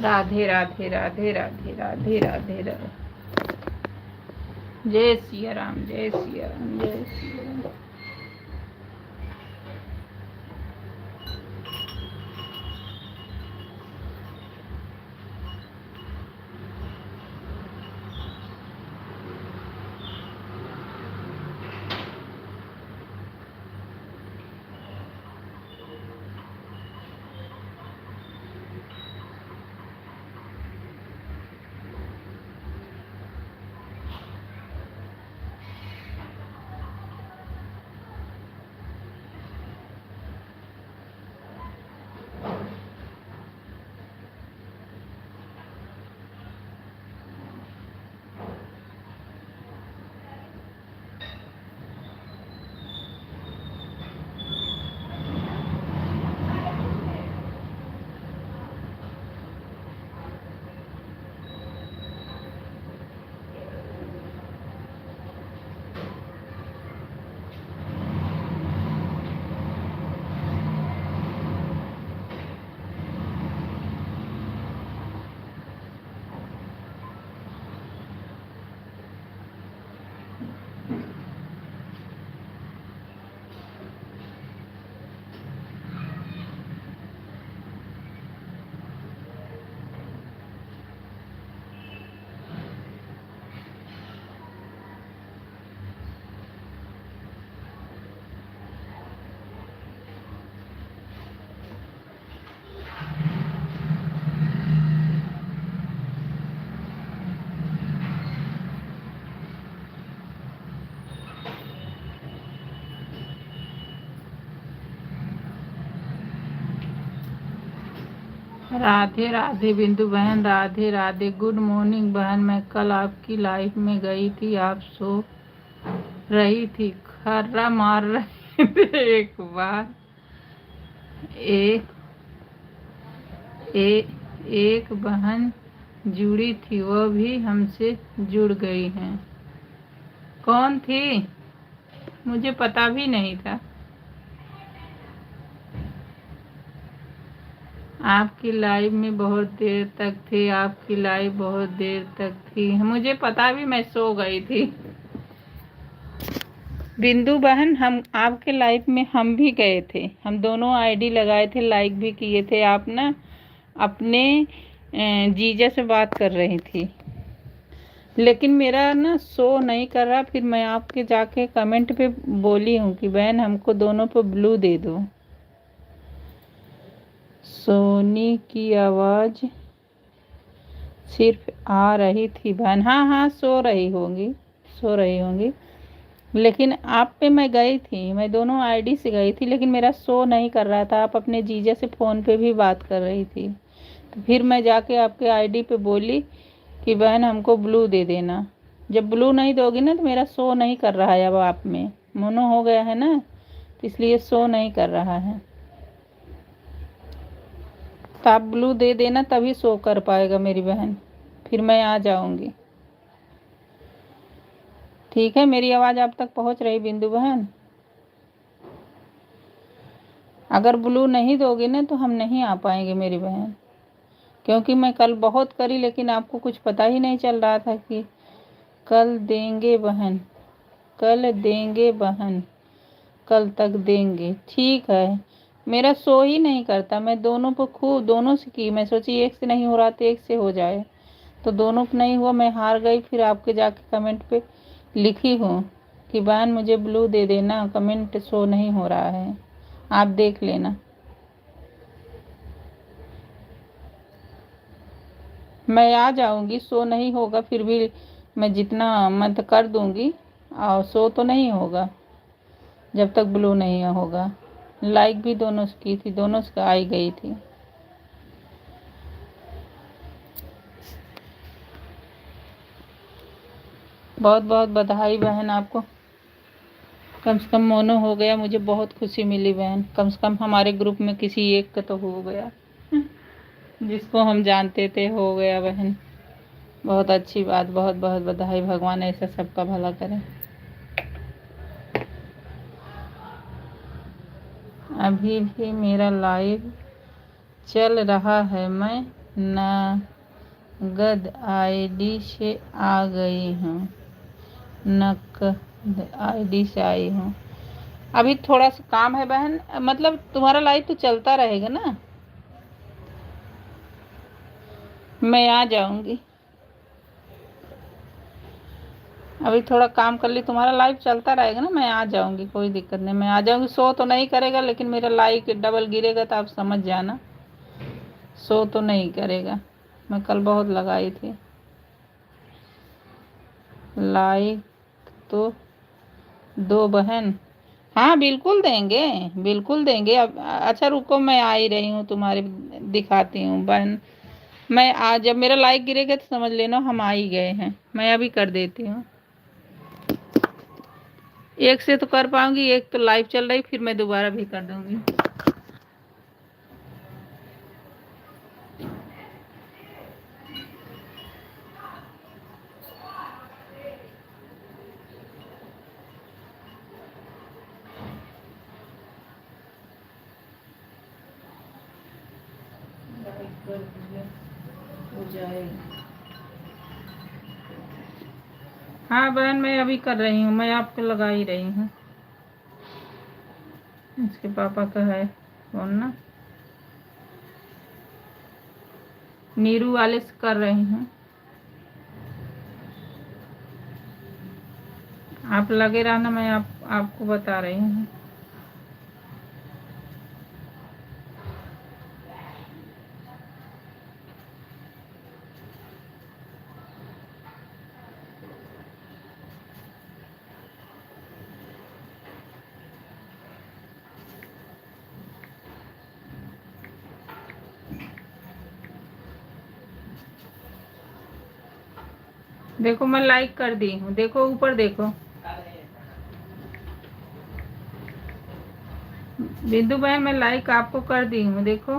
[SPEAKER 1] राधे राधे राधे राधे राधे राधे राधे। जय सिया राम, जय सिया राम, जय सिया राम। राधे राधे बिंदु बहन, राधे राधे। गुड मॉर्निंग बहन। मैं कल आपकी लाइफ में गई थी, आप सो रही थी, खर्रा मार रहे थे। एक बार ए, ए, एक बहन जुड़ी थी, वो भी हमसे जुड़ गई हैं। कौन थी? मुझे पता भी नहीं था। आपकी लाइव में बहुत देर तक थे, आपकी लाइव बहुत देर तक थी, मुझे पता भी, मैं सो गई थी। बिंदु बहन, हम आपके लाइव में हम भी गए थे, हम दोनों आईडी लगाए थे, लाइक भी किए थे। आप ना अपने जीजा से बात कर रही थी, लेकिन मेरा ना शो नहीं कर रहा। फिर मैं आपके जाके कमेंट पे बोली हूँ कि बहन हमको दोनों पे ब्लू दे दो। सोनी की आवाज़ सिर्फ आ रही थी बहन। हाँ हाँ, सो रही होंगी, सो रही होंगी। लेकिन आप पे मैं गई थी, मैं दोनों आईडी से गई थी, लेकिन मेरा शो नहीं कर रहा था। आप अपने जीजा से फ़ोन पे भी बात कर रही थी, तो फिर मैं जाके आपके आईडी पे बोली कि बहन हमको ब्लू दे देना। जब ब्लू नहीं दोगी ना तो मेरा शो नहीं कर रहा है। अब आप में मोनो हो गया है ना, तो इसलिए शो नहीं कर रहा है। तो आप ब्लू दे देना, तभी शो कर पाएगा मेरी बहन, फिर मैं आ जाऊंगी। ठीक है? मेरी आवाज़ आप तक पहुंच रही बिंदु बहन? अगर ब्लू नहीं दोगे ना तो हम नहीं आ पाएंगे मेरी बहन, क्योंकि मैं कल बहुत करी, लेकिन आपको कुछ पता ही नहीं चल रहा था कि कल देंगे बहन, कल देंगे बहन, कल तक देंगे। ठीक है, मेरा शो ही नहीं करता। मैं दोनों को खूब, दोनों से की, मैं सोची एक से नहीं हो रहा तो एक से हो जाए, तो दोनों को नहीं हुआ, मैं हार गई। फिर आपके जाके कमेंट पे लिखी हूँ कि बहन मुझे ब्लू दे देना, कमेंट शो नहीं हो रहा है, आप देख लेना। मैं आ जाऊंगी, शो नहीं होगा फिर भी मैं जितना मत कर दूंगी, और शो तो नहीं होगा जब तक ब्लू नहीं होगा। लाइक भी दोनों से की थी, दोनों से आई गई थी। बहुत बहुत बधाई बहन आपको। कम से कम मोनो हो गया, मुझे बहुत खुशी मिली बहन। कम से कम हमारे ग्रुप में किसी एक का तो हो गया, जिसको हम जानते थे हो गया बहन। बहुत अच्छी बात, बहुत बहुत बधाई। भगवान ऐसा सबका भला करे। अभी भी मेरा लाइव चल रहा है, मैं नगद आईडी से आ गई हूँ, नगद आईडी से आई हूँ। अभी थोड़ा सा काम है बहन, मतलब तुम्हारा लाइव तो चलता रहेगा ना, मैं आ जाऊंगी। अभी थोड़ा काम कर ली, तुम्हारा लाइव चलता रहेगा ना, मैं आ जाऊंगी, कोई दिक्कत नहीं, मैं आ जाऊंगी। शो तो नहीं करेगा, लेकिन मेरा लाइक डबल गिरेगा तो आप समझ जाना, शो तो नहीं करेगा। मैं कल बहुत लगाई थी लाइक, तो दो बहन। हाँ बिल्कुल देंगे, बिल्कुल देंगे। अब अच्छा रुको, मैं आ ही रही हूँ तुम्हारे, दिखाती हूँ बहन। मैं आज जब मेरा लाइक गिरेगा तो समझ लेना हम आ ही गए हैं। मैं अभी कर देती हूँ, एक से तो कर पाऊंगी, एक तो लाइव चल रही, फिर मैं दोबारा भी कर दूंगी। हो जाएगा। हाँ बहन मैं अभी कर रही हूँ, मैं आपको लगा ही रही हूँ। इसके पापा का है फोन ना, नीरू वाले से कर रही हूँ। आप लगे रहना, मैं आपको बता रही हूँ। देखो मैं लाइक कर दी हूँ, देखो ऊपर देखो। बिंदु बहन मैं लाइक आपको कर दी हूँ, देखो।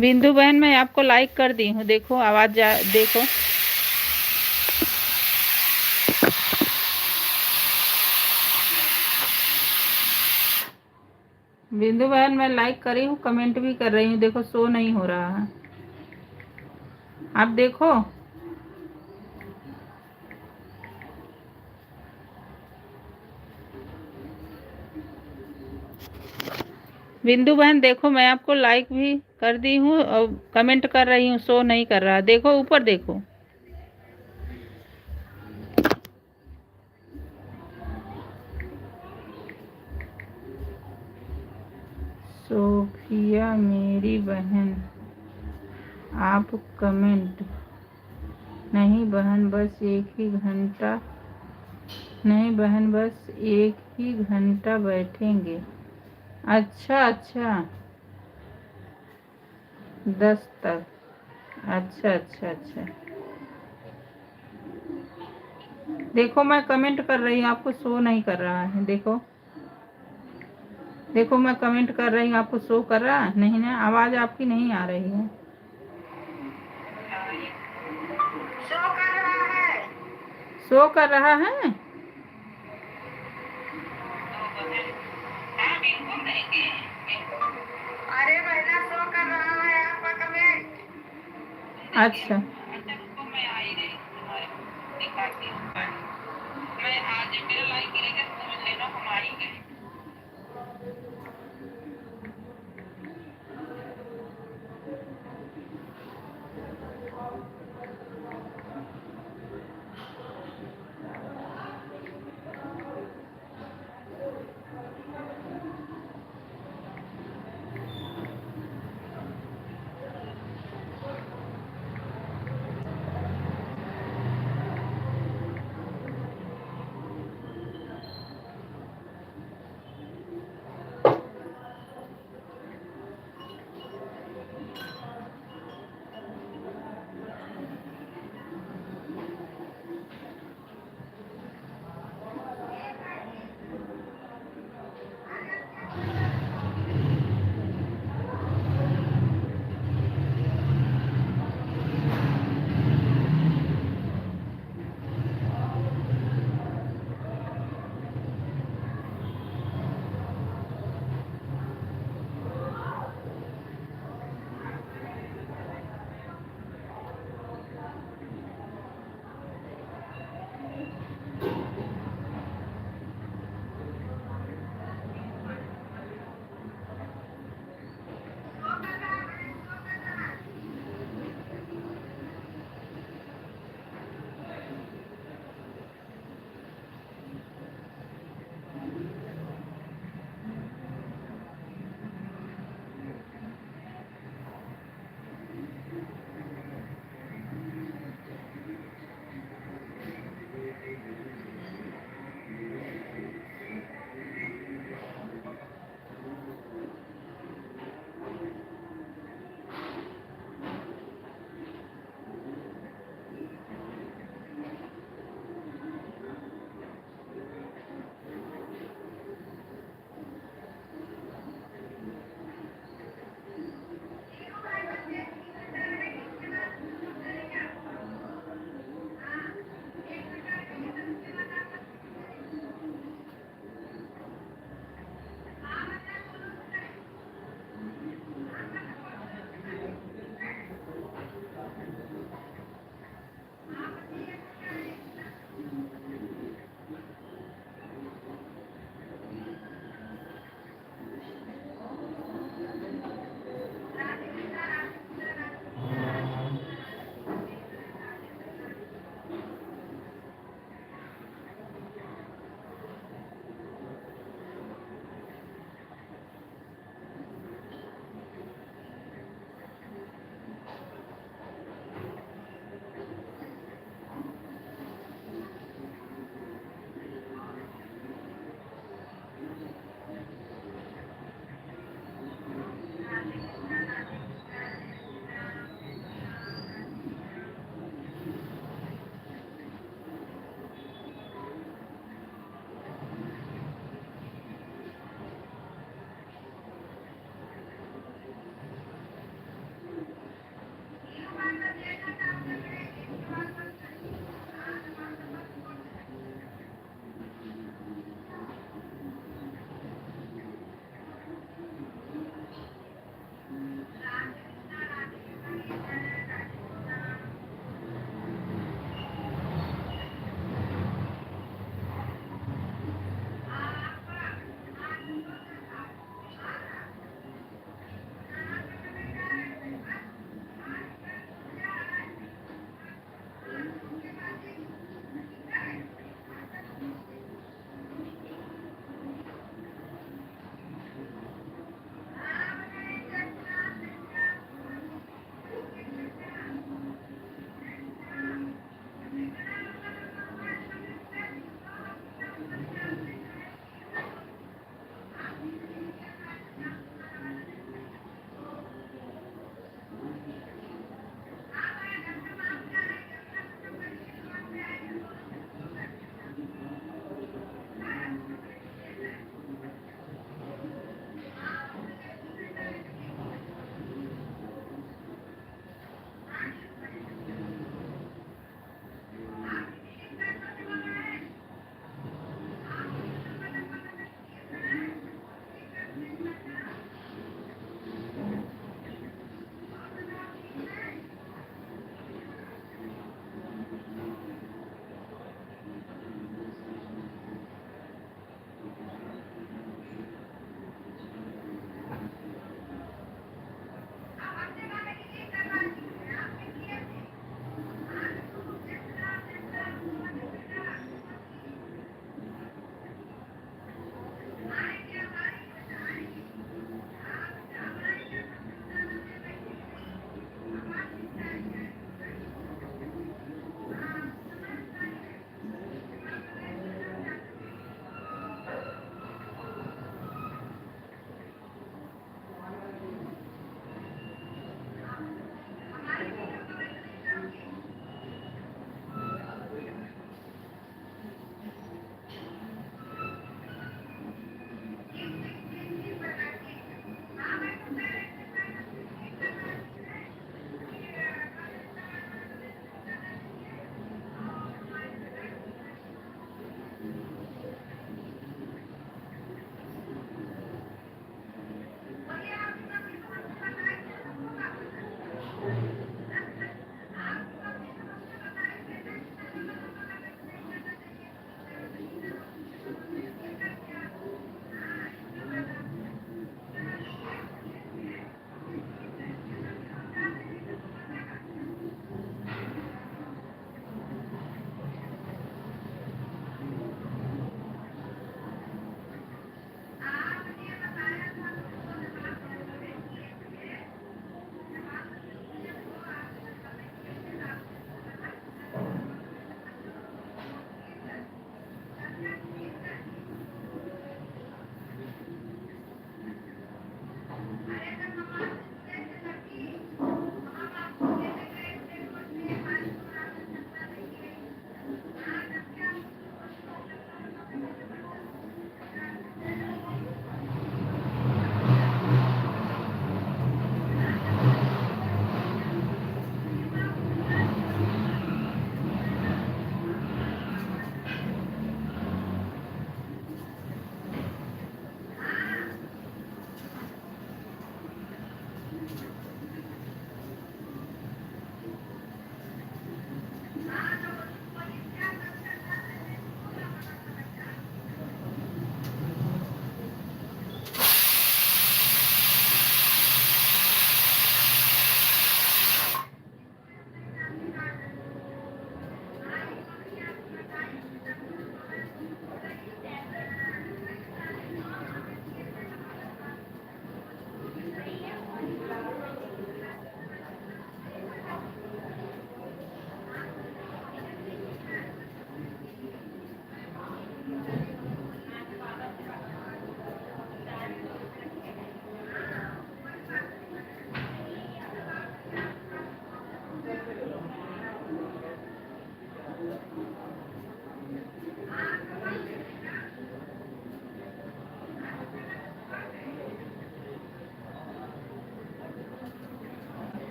[SPEAKER 1] बिंदु बहन मैं आपको लाइक कर दी हूँ, देखो आवाज देखो। बिंदु बहन मैं लाइक करी हूँ, कमेंट भी कर रही हूँ, देखो शो नहीं हो रहा है, आप देखो। बिंदु बहन देखो, मैं आपको लाइक भी कर दी हूँ और कमेंट कर रही हूँ, शो नहीं कर रहा, देखो ऊपर देखो। सोफिया मेरी बहन, आप कमेंट नहीं बहन, बस एक ही घंटा, नहीं बहन बस एक ही घंटा बैठेंगे। अच्छा अच्छा, 10 तक, अच्छा अच्छा अच्छा। देखो मैं कमेंट कर रही हूँ, आपको शो नहीं कर रहा है, देखो देखो मैं कमेंट कर रही हूँ, आपको शो कर रहा है नहीं ना, आवाज आपकी नहीं आ रही है। शो कर रहा है, शो कर रहा है। अरे महिला शो कर रहा है आपका कमेंट। अच्छा रुको, मैं आ ही रही हूँ तुम्हारे, दिखाती हूँ। मैं आज मेरा लाइक गिरेगा तो समझ लेना हम आ ही गए।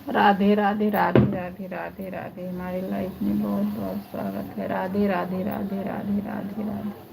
[SPEAKER 1] राधे राधे राधे राधे राधे राधे। हमारी लाइफ में बहुत बहुत स्वागत है। राधे राधे राधे राधे राधे राधे।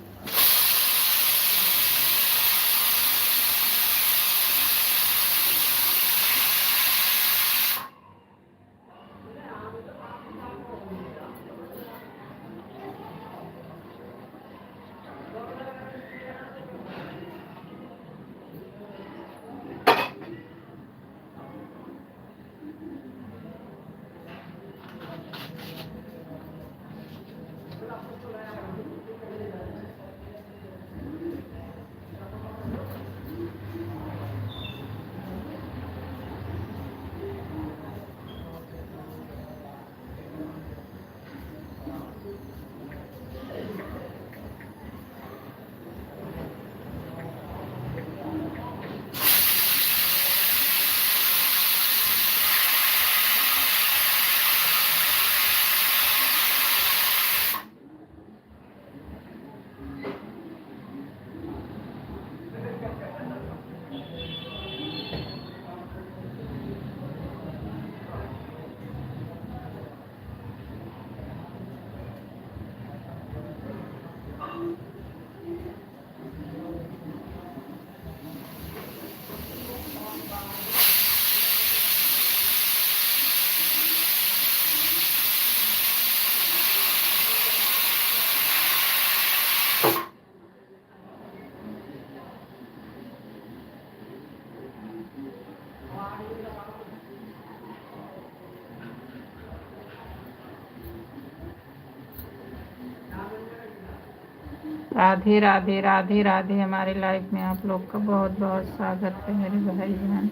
[SPEAKER 1] राधे राधे राधे राधे। हमारे लाइफ में आप लोग का बहुत बहुत स्वागत है मेरे भाई बहन।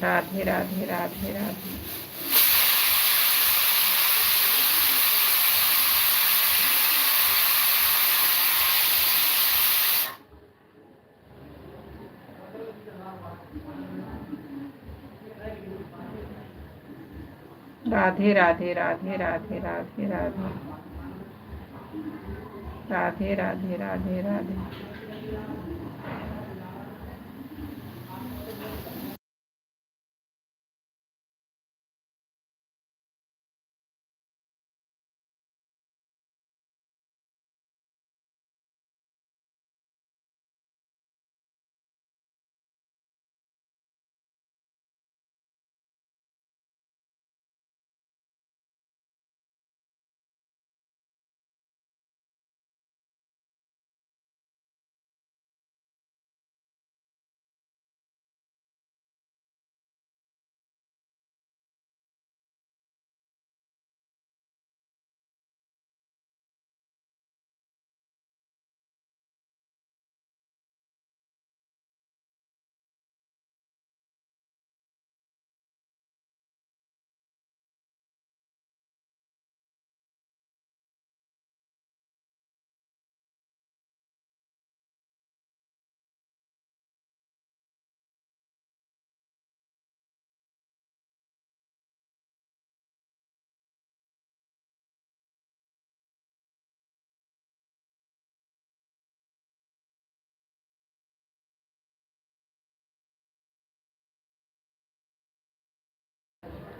[SPEAKER 1] राधे राधे राधे राधे। राधे राधे राधे राधे राधे राधे। राधे राधे राधे राधे।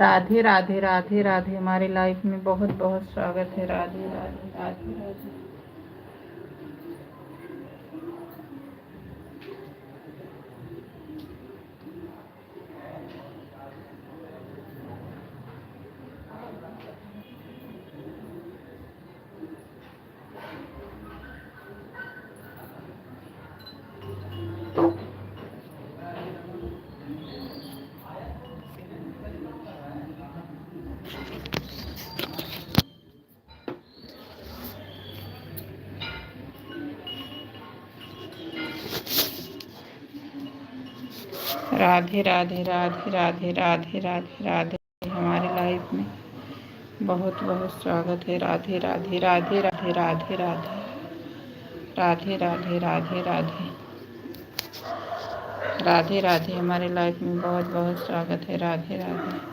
[SPEAKER 1] राधे राधे राधे राधे। हमारी लाइफ में बहुत बहुत स्वागत है। राधे राधे राधे राधे। राधे राधे राधे राधे राधे राधे राधे। हमारी लाइफ में बहुत बहुत स्वागत है। राधे राधे राधे राधे राधे राधे। राधे राधे राधे राधे। राधे राधे। हमारे लाइफ में बहुत बहुत स्वागत है। राधे राधे।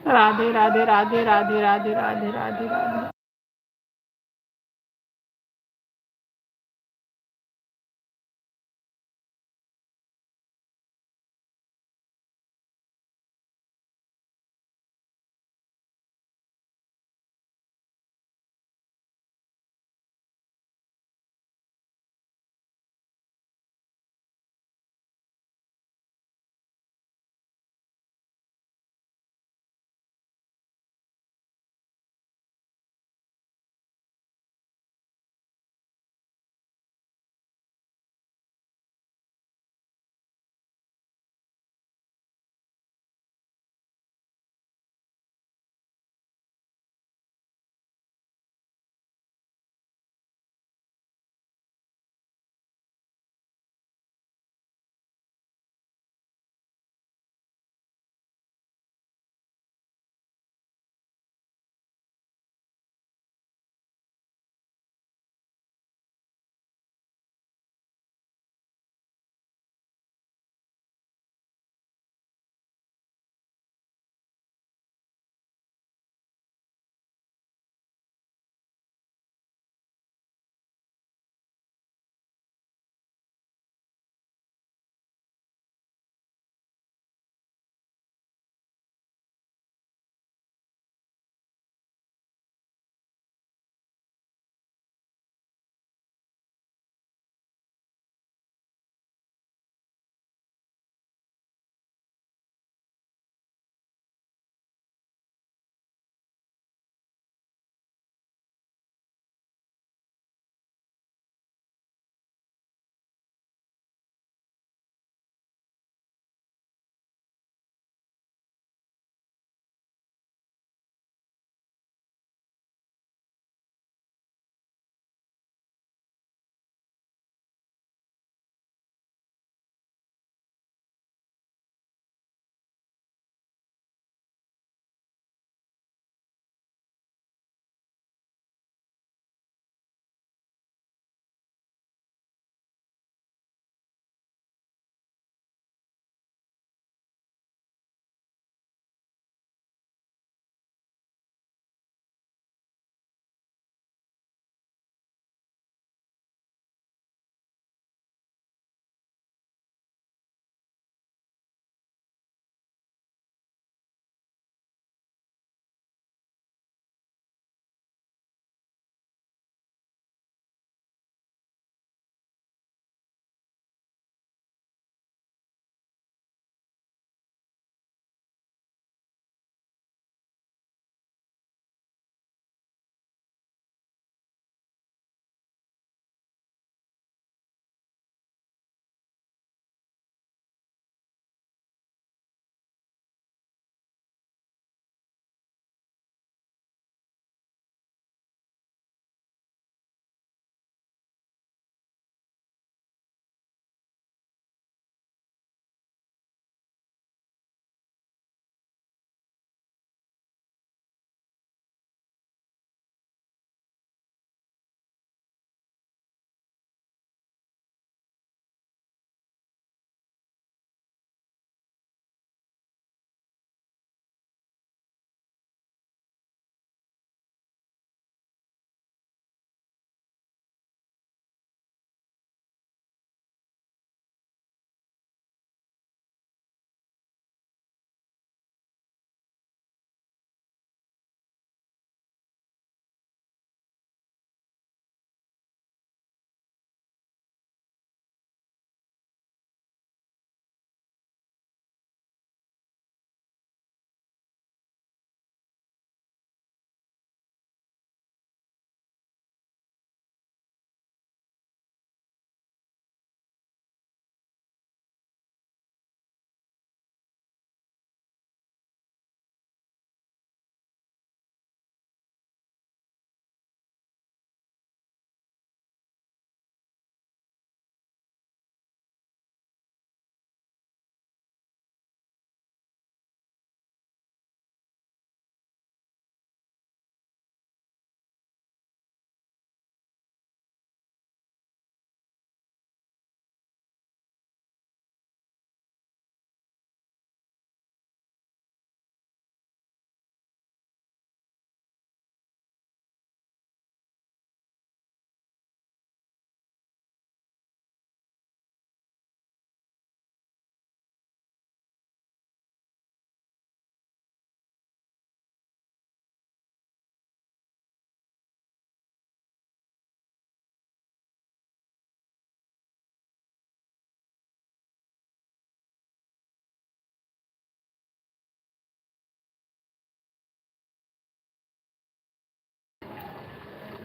[SPEAKER 1] राधे राधे राधे राधे राधे राधे राधे राधे।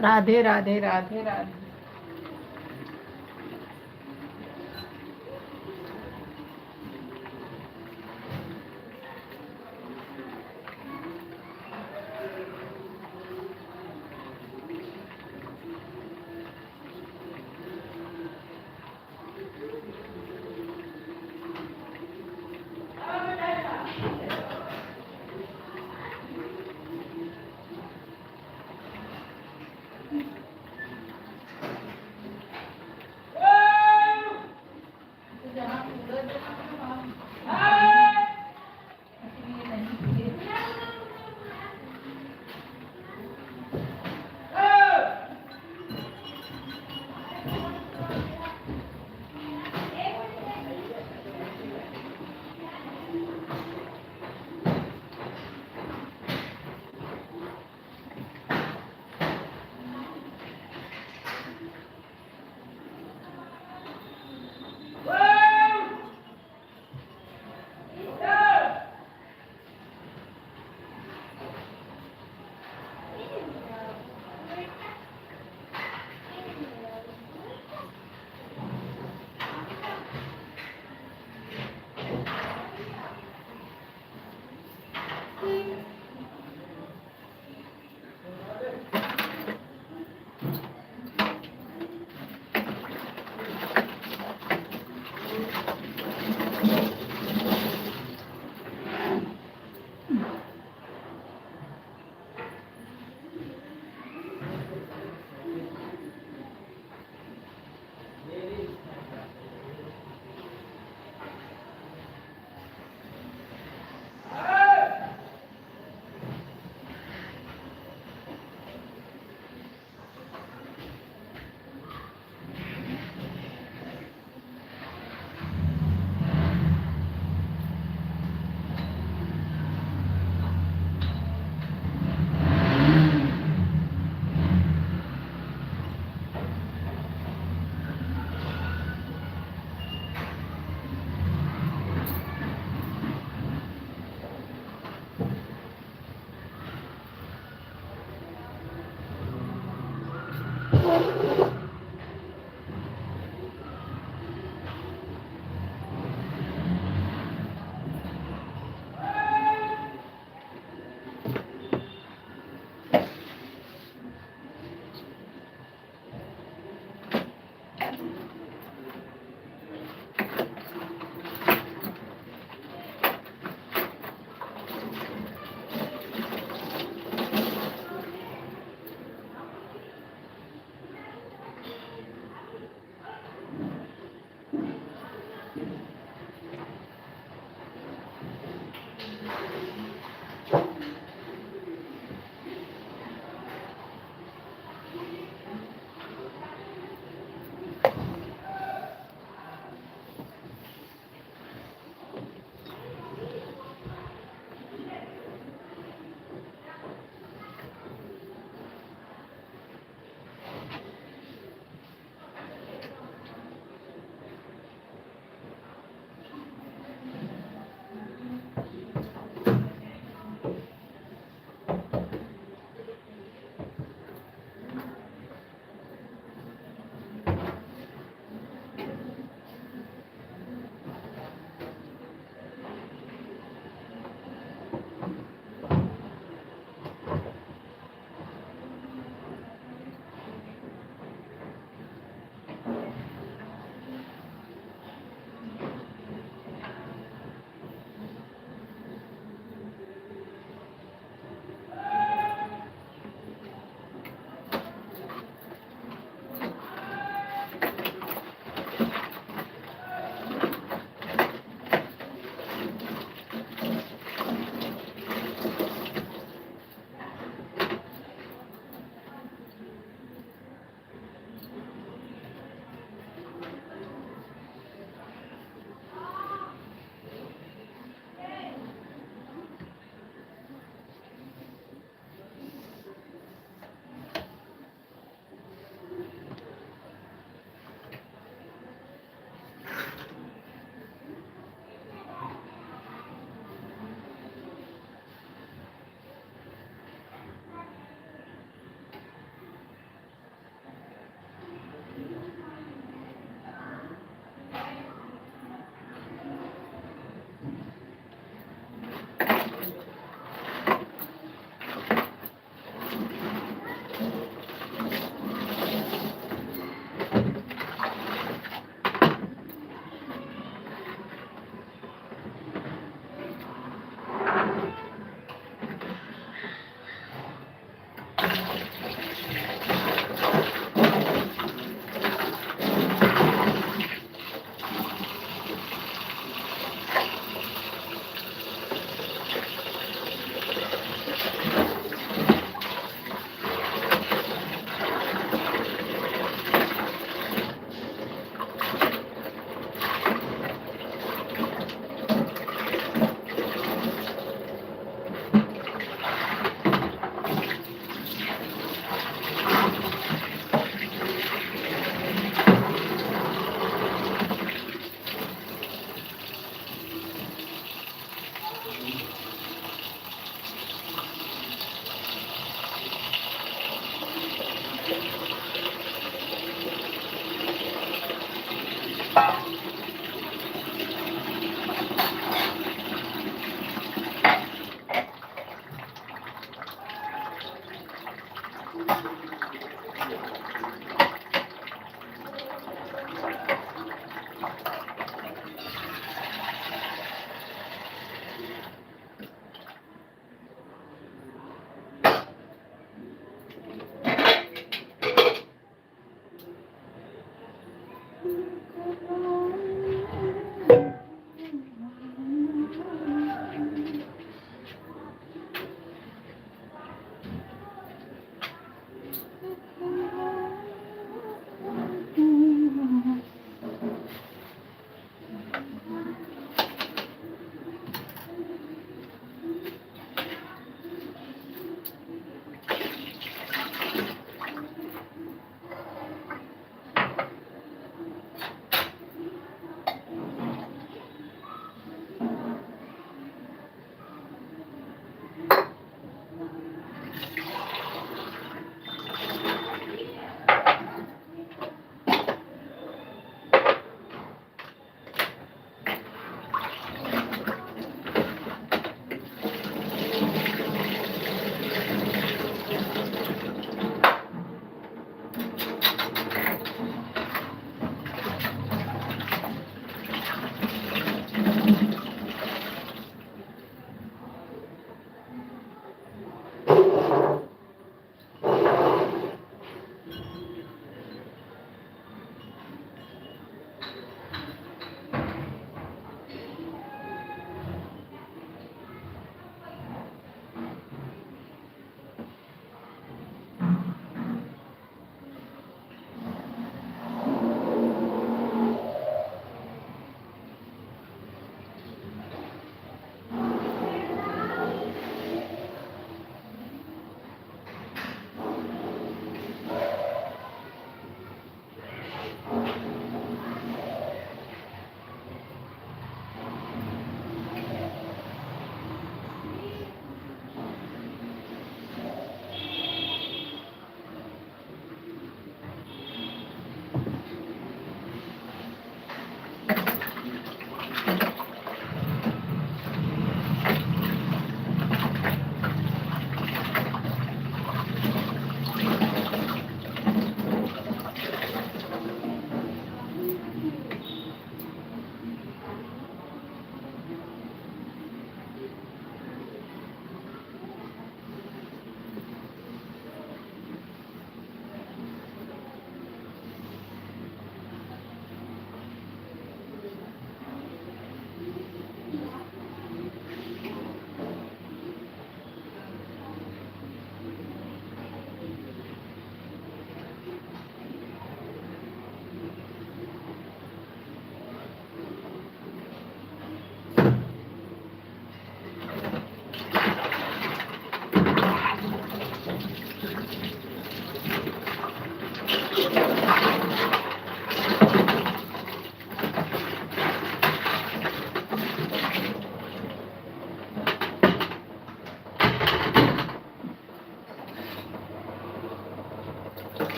[SPEAKER 1] राधे राधे राधे राधे।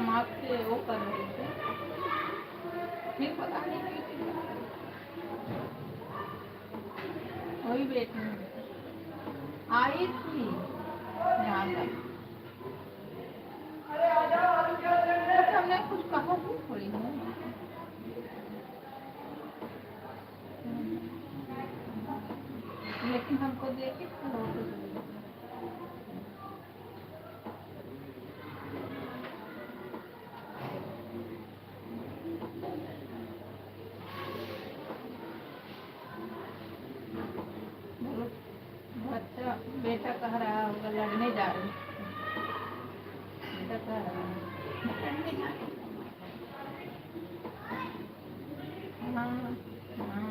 [SPEAKER 1] हम आपसे वो कर रहे थे, फिर पता नहीं क्यों चिल्ला रहे थे। वही बेटी आई थी यहाँ तक, बट हमने कुछ कहा भी थोड़ी है। लेकिन हमको देखे तो बच्चा बेटा कह रहा होगा लड़ने जा रही है। बेटा कह रहा है लड़ने जा रही है। हाँ हाँ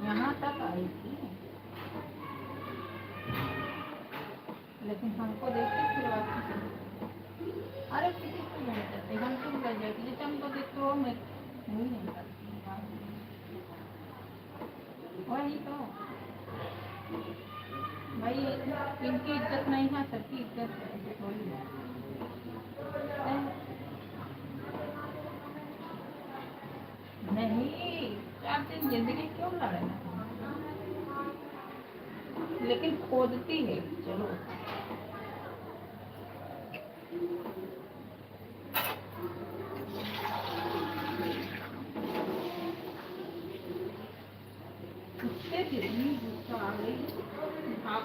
[SPEAKER 1] यहाँ तक आई थी, लेकिन हमको देखे फिर वापस चली गई। अरे किसी को नहीं जाते, हम तुम कर जाए जैसे हमको देखते हो मैं वही नहीं करती। वही तो भाई, इनकी इज्जत नहीं है, सबकी इज्जत है, ऐसे थोड़ी है। नहीं, 4 दिन जिंदगी क्यों लड़ना, लेकिन खोदती है। चलो उससे जितनी गुस्सा आ गई आप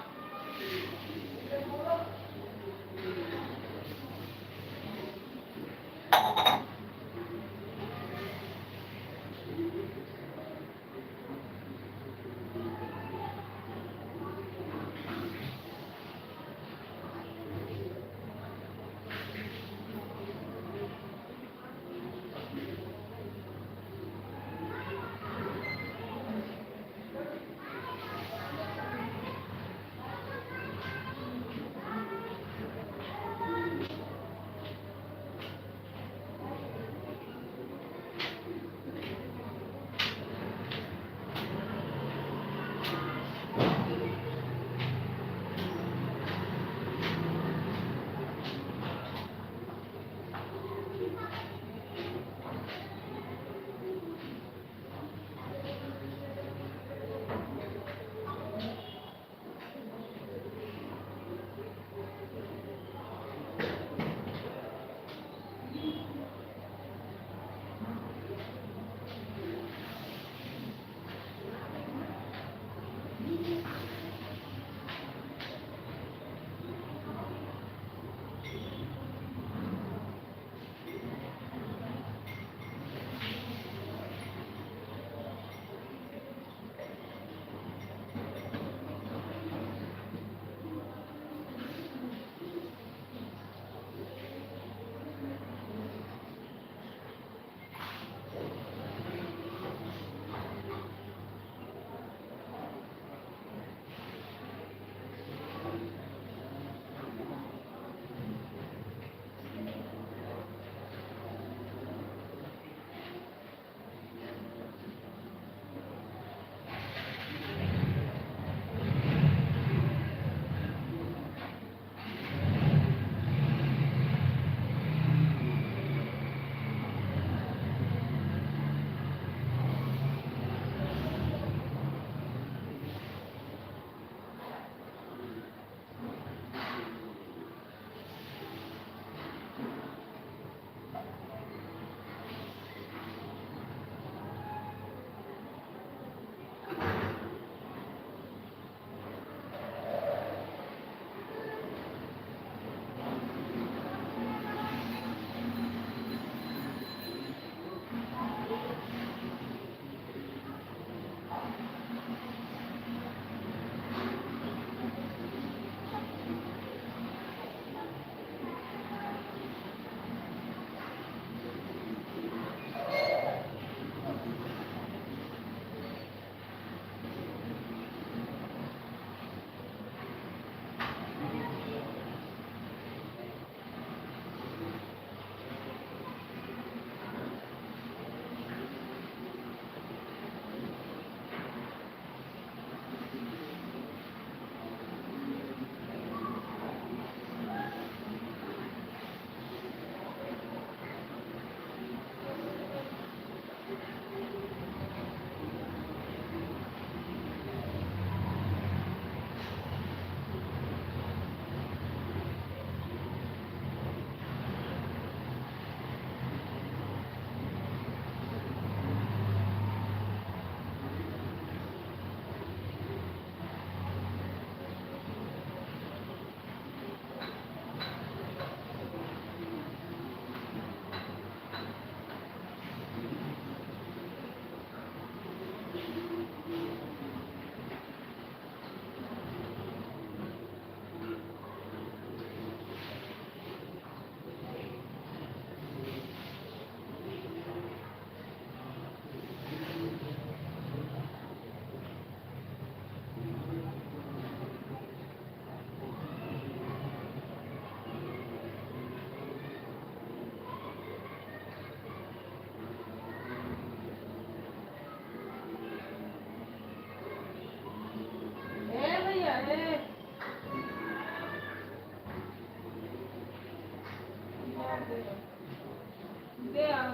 [SPEAKER 1] दे आओ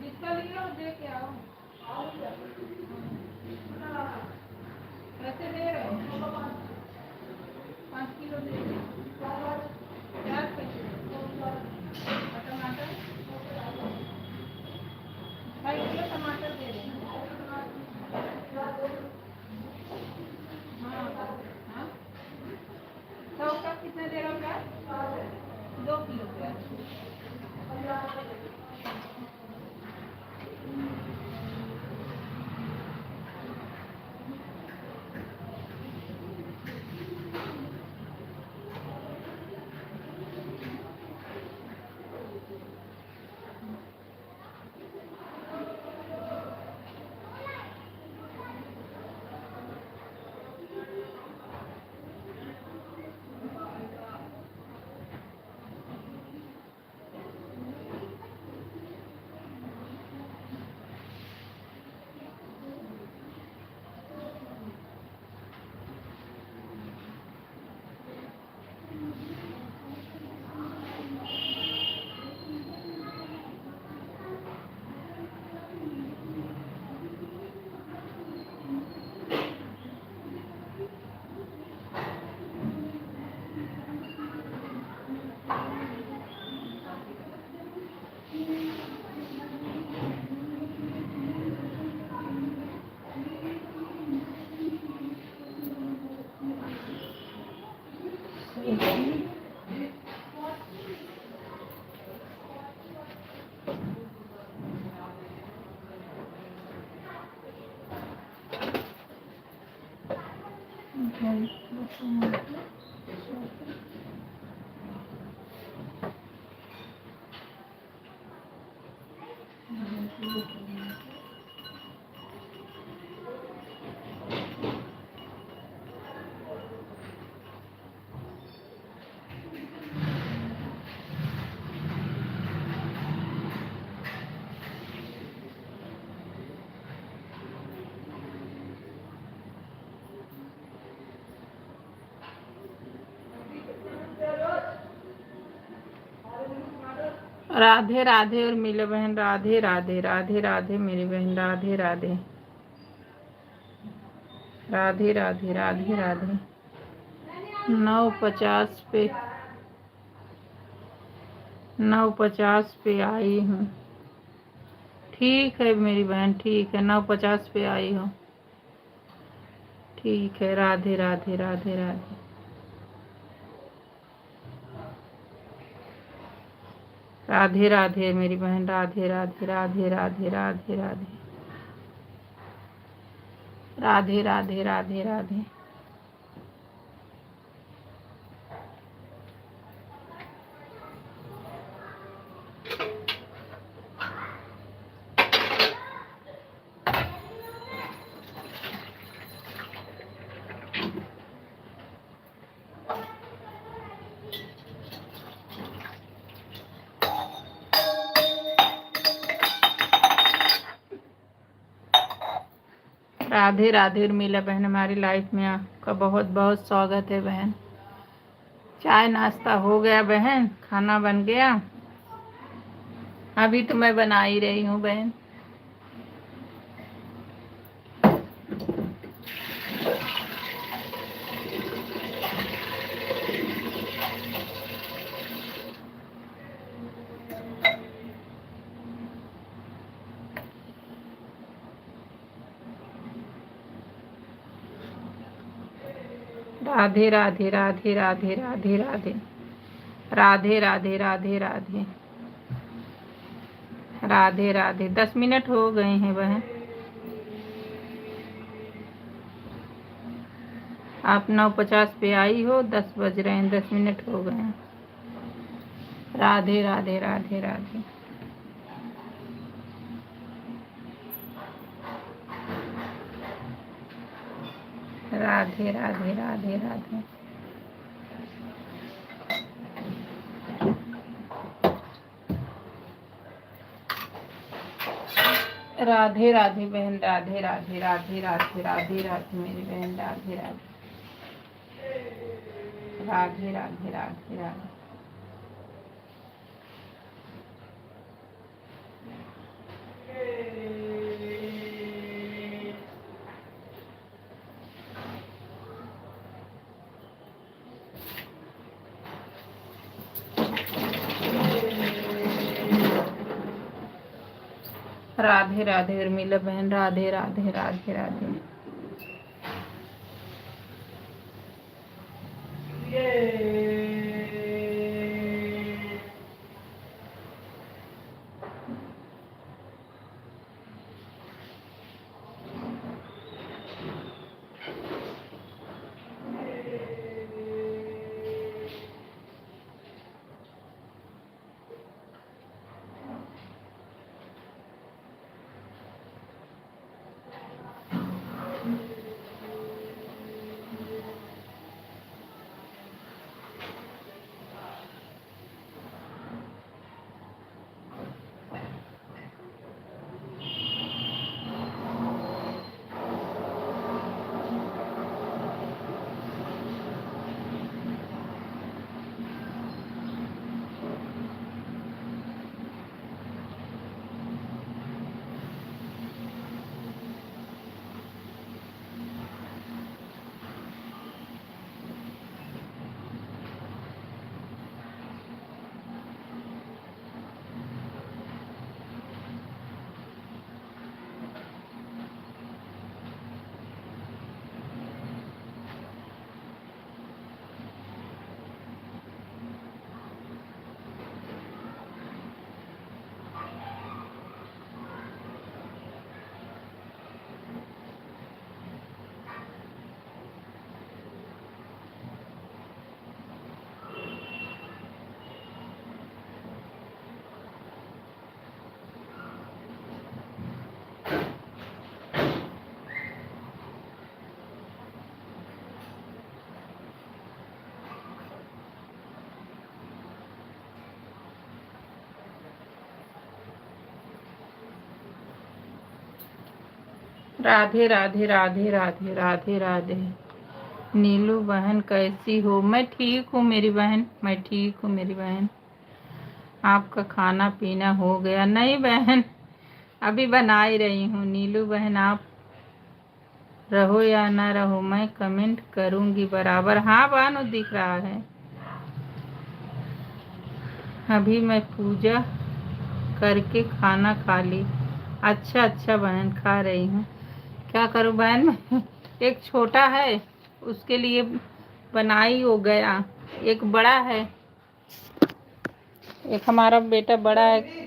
[SPEAKER 1] जिसका लिया वो दे के आओ। कैसे दे रहे हो? 5 किलो दे रहे हो। प्याज कैसे दे रहे हो? और टमाटर 2 किलो टमाटर दे रहे हैं। हाँ हाँ 100 का कितना दे रहा हो प्याज? 2 किलो प्याज। राधे राधे और मिले बहन, राधे राधे राधे राधे मेरी बहन, राधे राधे राधे राधे राधे राधे। 9:50 पे 9:50 पे आई हूँ। ठीक है मेरी बहन, ठीक है 9:50 पे आई हूँ। ठीक है, राधे राधे राधे राधे। राधे राधे मेरी बहन, राधे राधे राधे राधे राधे राधे राधे राधे राधे राधे। राधे राधे उर्मिला बहन, हमारी लाइफ में आपका बहुत बहुत स्वागत है बहन। चाय नाश्ता हो गया बहन? खाना बन गया? अभी तो मैं बना ही रही हूँ बहन। राधे राधे राधे राधे राधे राधे राधे राधे राधे राधे राधे राधे। 10 मिनट हो गए हैं बहन। आप 9:50 पे आई हो, 10 बज रहे हैं, 10 मिनट हो गए हैं। राधे राधे राधे राधे राधे राधे राधे राधे। राधे राधे बहन, राधे राधे राधे राधे राधे राधे मेरी बहन, राधे राधे राधे राधे राधे राधे। राधे राधे उर्मिला बहन, राधे राधे राधे राधे। राधे राधे राधे राधे राधे राधे। नीलू बहन कैसी हो? मैं ठीक हूँ मेरी बहन, मैं ठीक हूँ मेरी बहन। आपका खाना पीना हो गया? नहीं बहन, अभी बना ही रही हूँ। नीलू बहन आप रहो या ना रहो, मैं कमेंट करूँगी बराबर। हाँ बानो, दिख रहा है। अभी मैं पूजा करके खाना खा ली। अच्छा अच्छा बहन, खा रही हूँ। क्या करूँ बहन, एक छोटा है उसके लिए बनाई हो गया, एक बड़ा है, एक हमारा बेटा बड़ा है।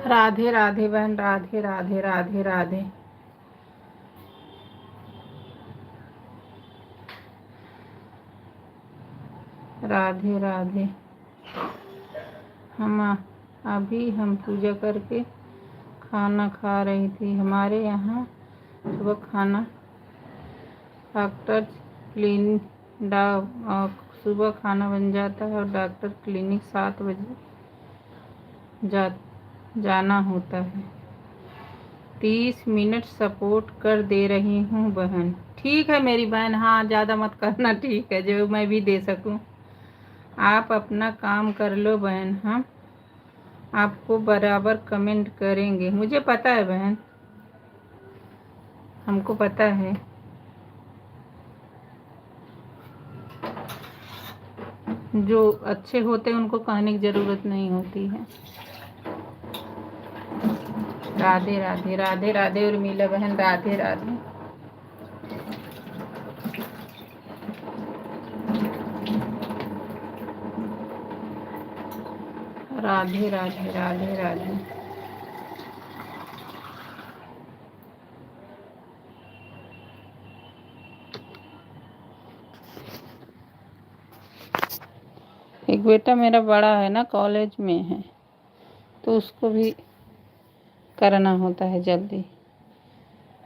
[SPEAKER 1] राधे राधे बहन, राधे राधे राधे राधे। राधे राधे। हम पूजा करके खाना खा रही थी। हमारे यहाँ सुबह खाना डॉक्टर क्लिनिक सुबह खाना बन जाता है और डॉक्टर क्लिनिक 7 बजे जाना होता है। 30 मिनट सपोर्ट कर दे रही हूँ बहन। ठीक है मेरी बहन, हाँ ज़्यादा मत करना, ठीक है, जो मैं भी दे सकूँ। आप अपना काम कर लो बहन, हम आपको बराबर कमेंट करेंगे। मुझे पता है बहन, हमको पता है। जो अच्छे होते हैं उनको कहने की ज़रूरत नहीं होती है। राधे राधे, राधे राधे उर्मिला बहन, राधे राधे। राधे राधे, राधे राधे। एक बेटा मेरा बड़ा है ना, कॉलेज में है, तो उसको भी करना होता है जल्दी।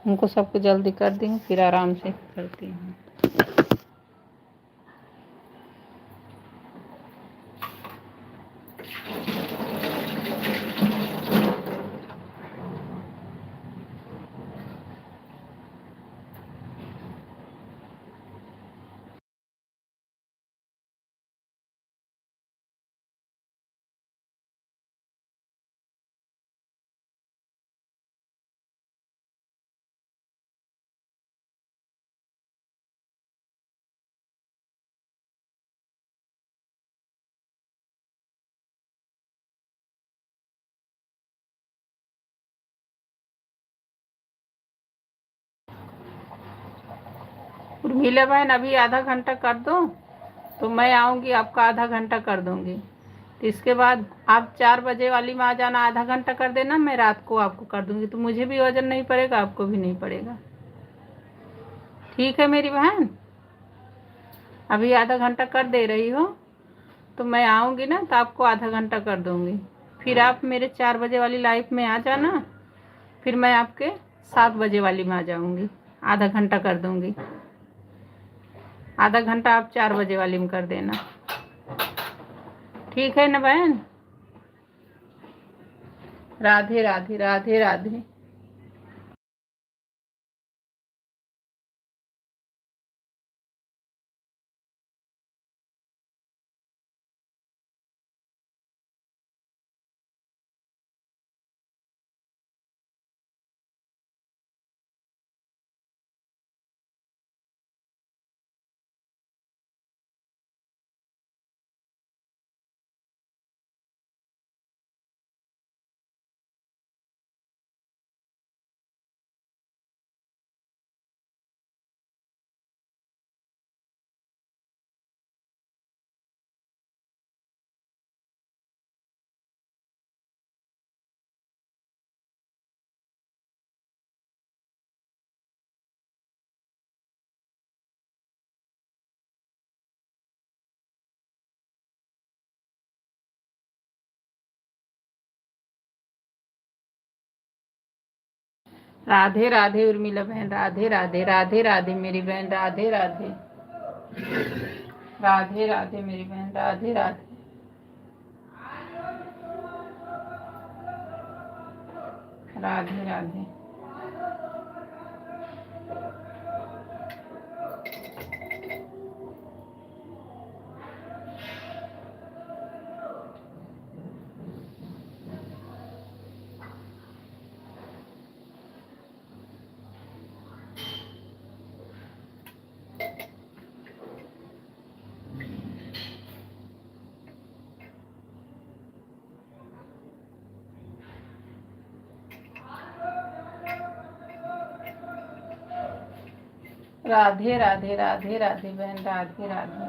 [SPEAKER 1] उनको सबको जल्दी कर दी हूँ, फिर आराम से करती हूँ। उर्मिला बहन अभी आधा घंटा कर दो तो मैं आऊँगी, आपका आधा घंटा कर दूँगी। तो इसके बाद आप 4 बजे वाली में आ जाना, आधा घंटा कर देना, मैं रात को आपको कर दूँगी। तो मुझे भी वजन नहीं पड़ेगा, आपको भी नहीं पड़ेगा। ठीक है मेरी बहन, अभी आधा घंटा कर दे रही हो, तो मैं आऊँगी ना तो आपको आधा घंटा कर दूँगी। फिर आप मेरे 4 बजे वाली लाइफ में आ जाना, फिर मैं आपके 7 बजे वाली में आ जाऊँगी, आधा घंटा कर दूँगी। आधा घंटा आप 4 बजे वाली में कर देना, ठीक है ना बहन। राधे राधे, राधे राधे। राधे राधे उर्मिला बहन, राधे राधे, राधे राधे मेरी बहन, राधे राधे। राधे राधे मेरी बहन, राधे राधे। राधे राधे। राधे राधे, राधे राधे बहन, राधे राधे।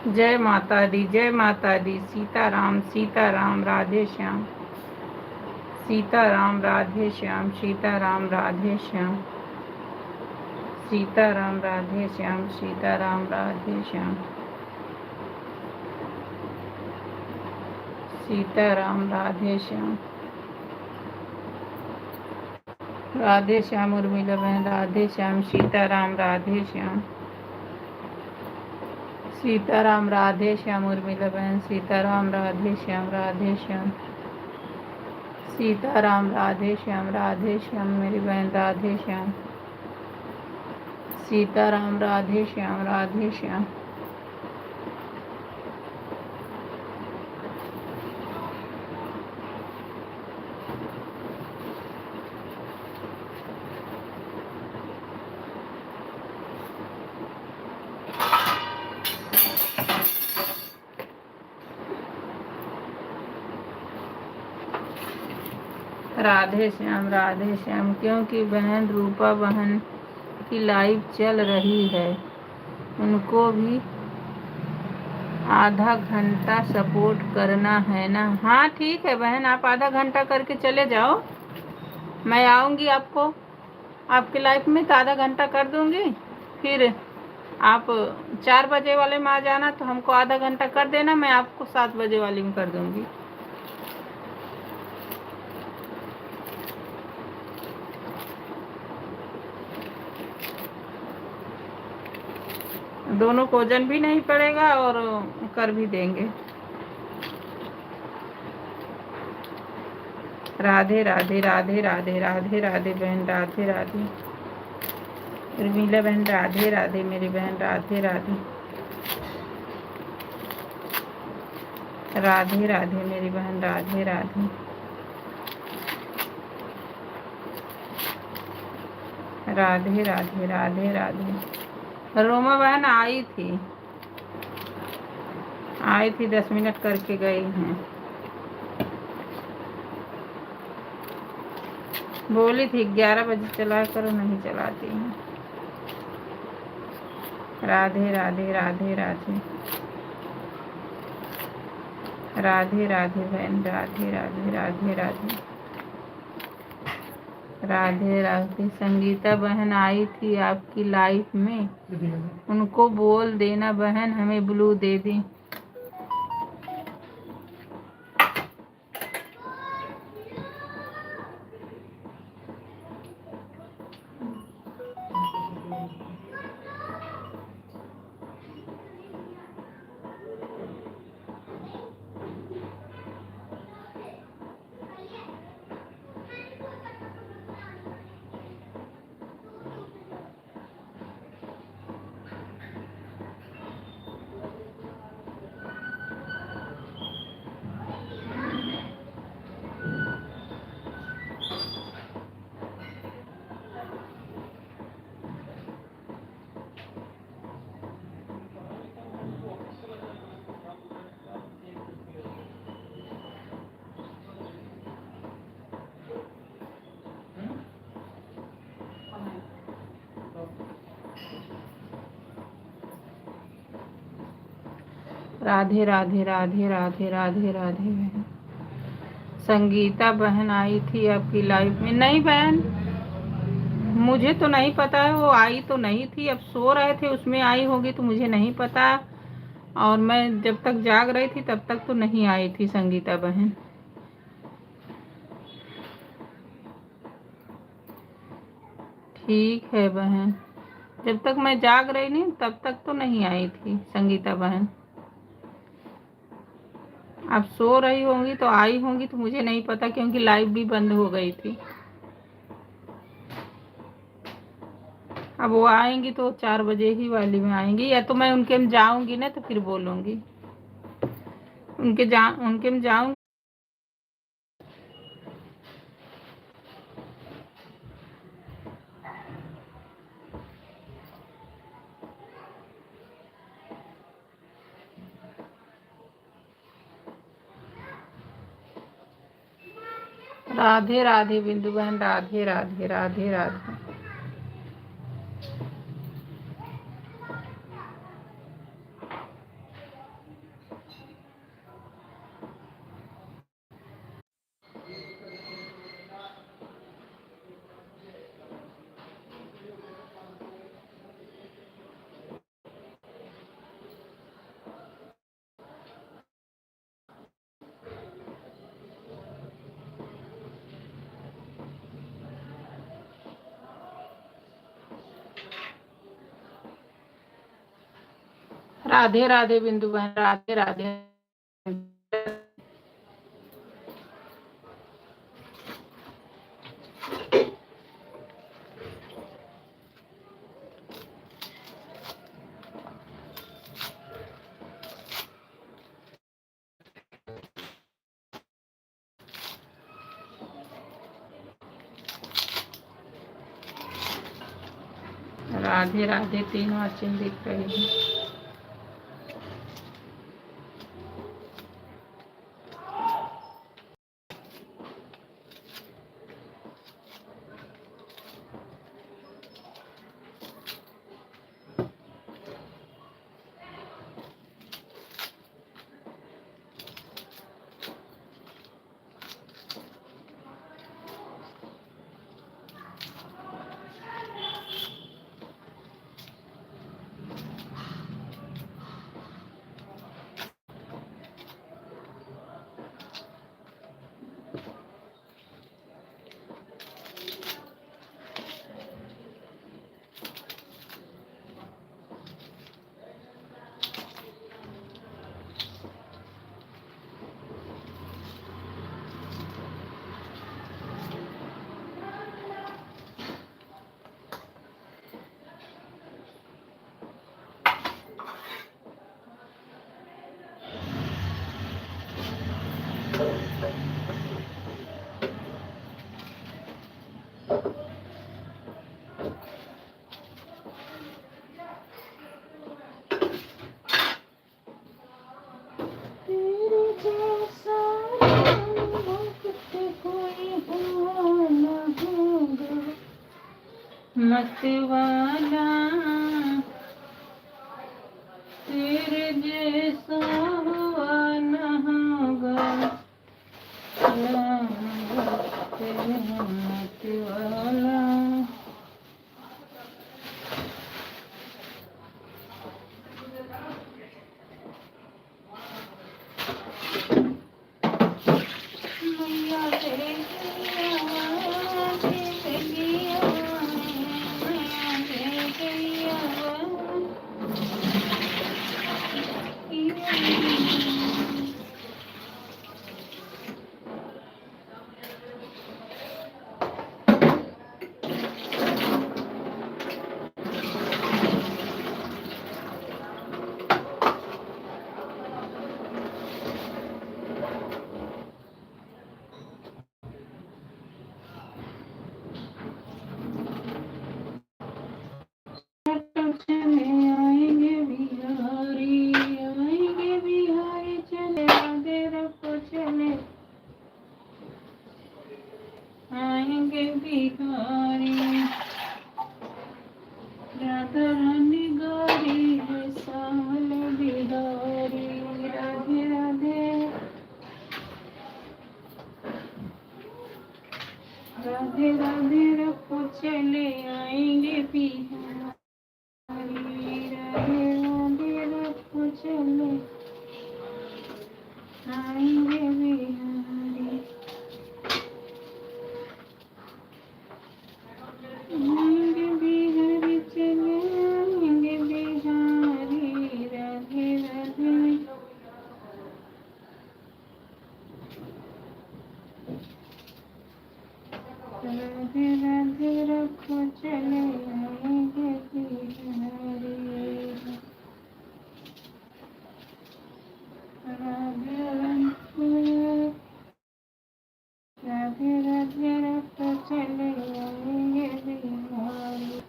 [SPEAKER 1] जय माता दी, जय माता दी। सीताराम सीताराम राधे श्याम, सीताराम राधे श्याम, सीताराम राधे श्याम, सीताराम राधे श्याम, सीताराम राधे श्याम, सीताराम राधे श्याम, राधे श्याम उर्मिला बहन, राधे श्याम, सीताराम राधे श्याम, सीताराम राधे श्याम उर्मिला बहन, सीताराम राधे श्याम, राधे श्याम, सीताराम राधे श्याम, राधे श्याम मेरी बहन, राधे श्याम, सीताराम राधे श्याम, राधे श्याम, राधे श्याम, राधे श्याम। क्योंकि बहन रूपा बहन की लाइव चल रही है, उनको भी आधा घंटा सपोर्ट करना है ना। हाँ ठीक है बहन, आप आधा घंटा करके चले जाओ, मैं आऊँगी आपको आपके लाइफ में तो आधा घंटा कर दूँगी। फिर आप 4 बजे वाले में आ जाना, तो हमको आधा घंटा कर देना, मैं आपको 7 बजे वाले में कर दूँगी। दोनों को वजन भी नहीं पड़ेगा और कर भी देंगे। राधे राधे राधे राधे राधे राधे बहन, राधे राधे उर्मिला बहन, राधे राधे मेरी बहन, राधे राधे, राधे राधे मेरी बहन, राधे राधे, राधे राधे राधे राधे। रोमा बहन आई थी 10 मिनट करके गई हैं। बोली थी 11 बजे चला करो, नहीं चलाती हैं। राधे राधे राधे राधे, राधे राधे बहन, राधे राधे राधे राधे, राधे राधे। संगीता बहन आई थी आपकी लाइफ में, उनको बोल देना बहन हमें ब्लू दे दी। राधे राधे राधे राधे राधे राधे बहन। संगीता बहन आई थी आपकी लाइफ में? नहीं बहन, मुझे तो नहीं पता है, वो आई तो नहीं थी, अब सो रहे थे उसमें आई होगी तो मुझे नहीं पता। और मैं जब तक जाग रही थी तब तक तो नहीं आई थी संगीता बहन। ठीक है बहन, जब तक मैं जाग रही नहीं तब तक तो नहीं आई थी संगीता बहन। अब सो रही होंगी तो आई होंगी तो मुझे नहीं पता, क्योंकि लाइव भी बंद हो गई थी। अब वो आएंगी तो 4 बजे ही वाली में आएंगी, या तो मैं उनके में जाऊंगी ना तो फिर बोलूंगी। उनके में जाऊंगी। राधे राधे बिंदु बहन, राधे राधे राधे राधे। राधे राधे बिंदु बहन, राधे राधे। राधे राधे, तीन वाचिन दिख रही है। मतवाला तेरे जैसा हुआ न होगा, तेरे मतवाला। मैया तेरे आएंगे बिहारी चले, राधे रखो चले, आएंगे बिहारी। राधा रानी गारी है सामने बिहारी, राधे राधे राधे राधे रखो चले, आएंगे बिहारी, राधे राधे रखो चले, आएंगे बिहारी, आएंगे बिहारी चले, आएंगे बिहारी, राधे राधे राधे राधे रखो चले, आएंगे बिहारी, राधे राधे राधे रखो चले, आएंगे बिहारी।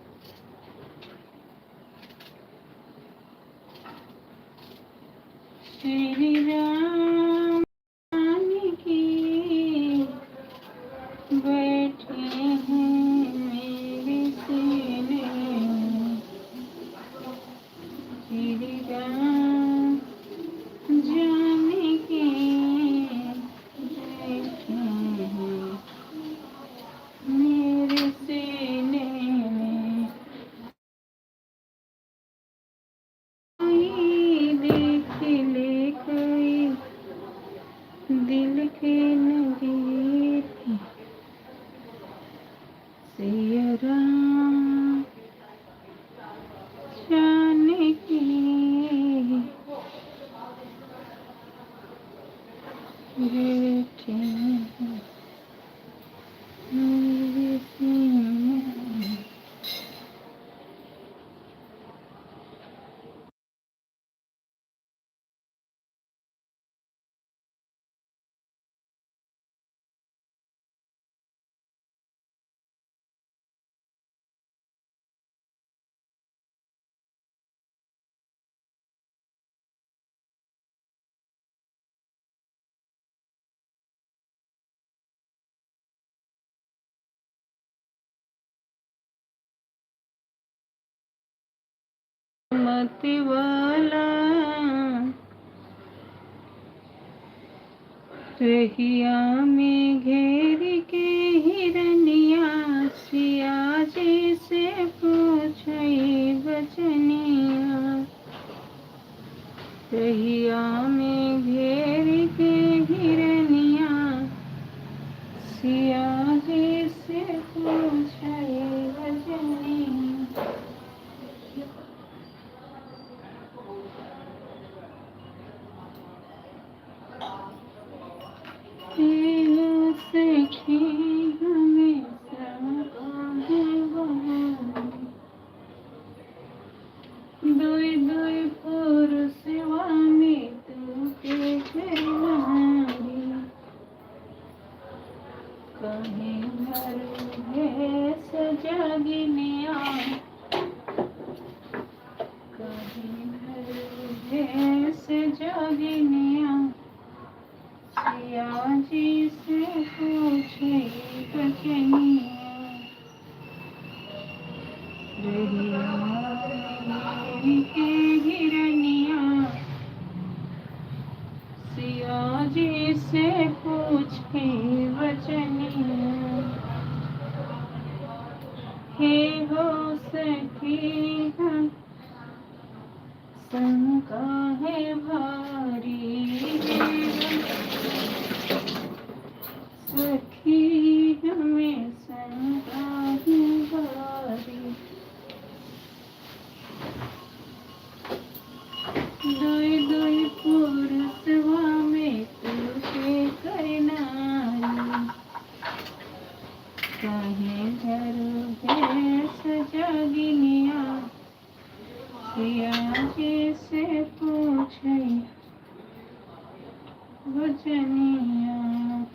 [SPEAKER 1] श्री राम की बैठे हैं मेरे सीने में, श्री राम जाने के बैठे हैं मेरे सीने में, कोई देख ले कोई दिल के नगीर सिया राम जाने के मत वाला रहिया में घेर के हिरनिया सिया जी से पूछई बचनिया रहिया में घेर के हिरनिया सिया जी से पूछई बचनिया सखी हमेशा दुई दुई पुरुषवा में तू के नारी कहीं भर सजगिनिया कहीं भर सजगिनिया सिया जी से पूछे बचनिया के हिरनिया सिया जी से पूछे बचनिया हे हो सखी शंका है भारी सखी हमें शंका है भारी दुई दुई पुरुषवा में तुझे करनारी कहीं घर सजगिनिया सिया जी से पूछे बचनिया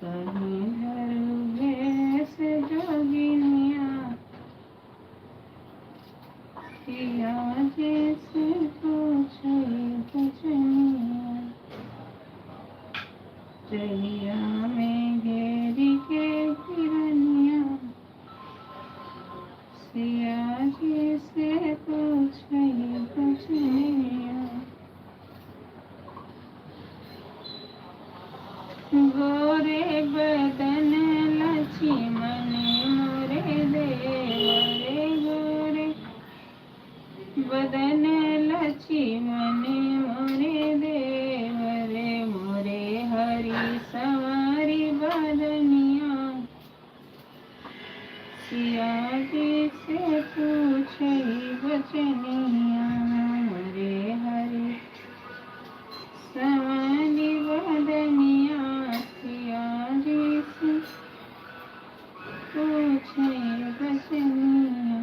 [SPEAKER 1] कहीं घर सजगिनिया सिया जी से पूछे बचनिया रहिया में घेरी के हिरनिया सिया जी से पूछे बचनिया गोरे बदन लक्ष्मण मोरे देवरे गोरे बदन लक्ष्मण मोरे देवरे मोरे हरि सवारी बदनिया सिया जी से पूछे बचनिया मोरे हरि सवारी बदनिया सिया जी से पूछे बचनिया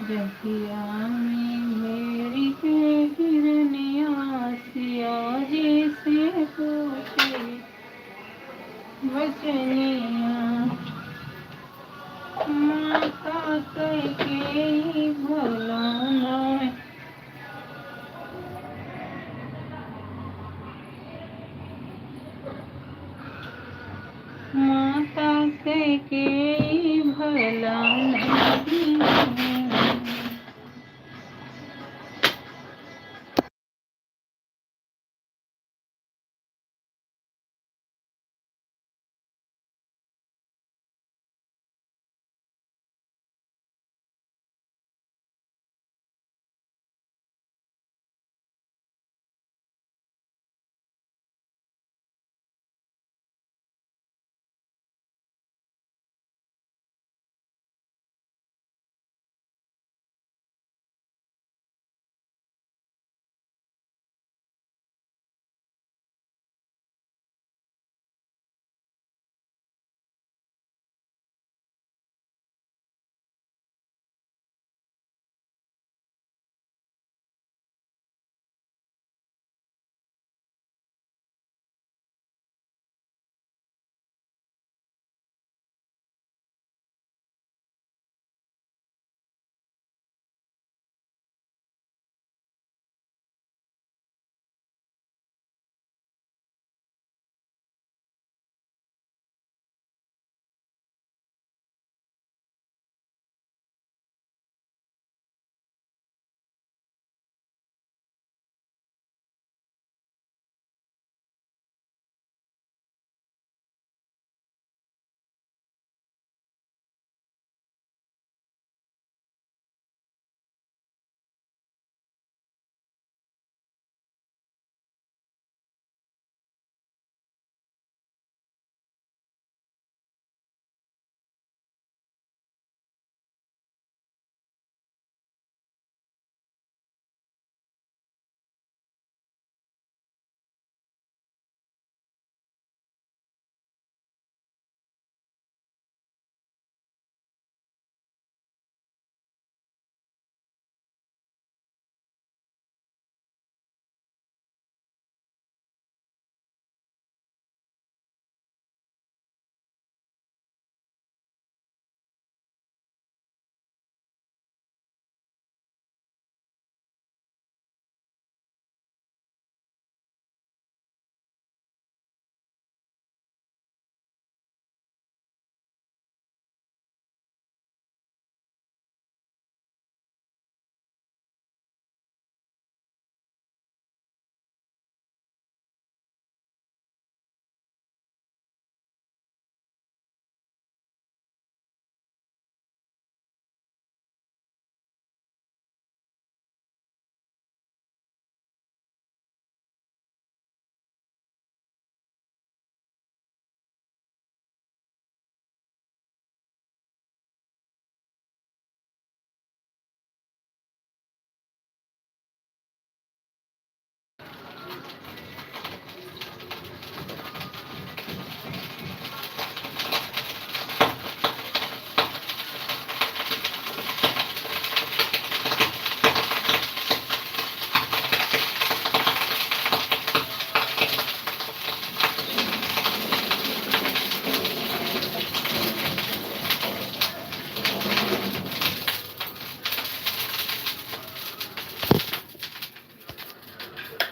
[SPEAKER 1] रहिया में मेरी के हिरनिया सिया जी से पूछे बचनिया माता कह के भला नाय माता कह के भला नहीं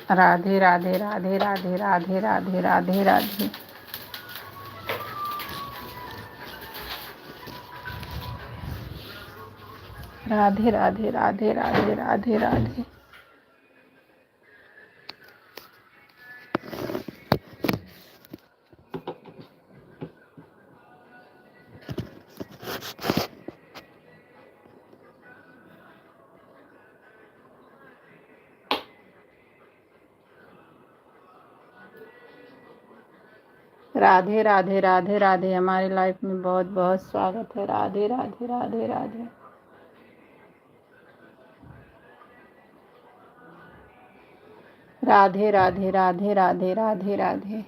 [SPEAKER 1] राधे राधे राधे राधे राधे राधे राधे राधे। राधे राधे राधे राधे राधे राधे। राधे राधे राधे राधे। हमारे लाइफ में बहुत बहुत स्वागत है। Radhe Radhe Radhe Radhe. Radhe Radhe Radhe Radhe Radhe Radhe.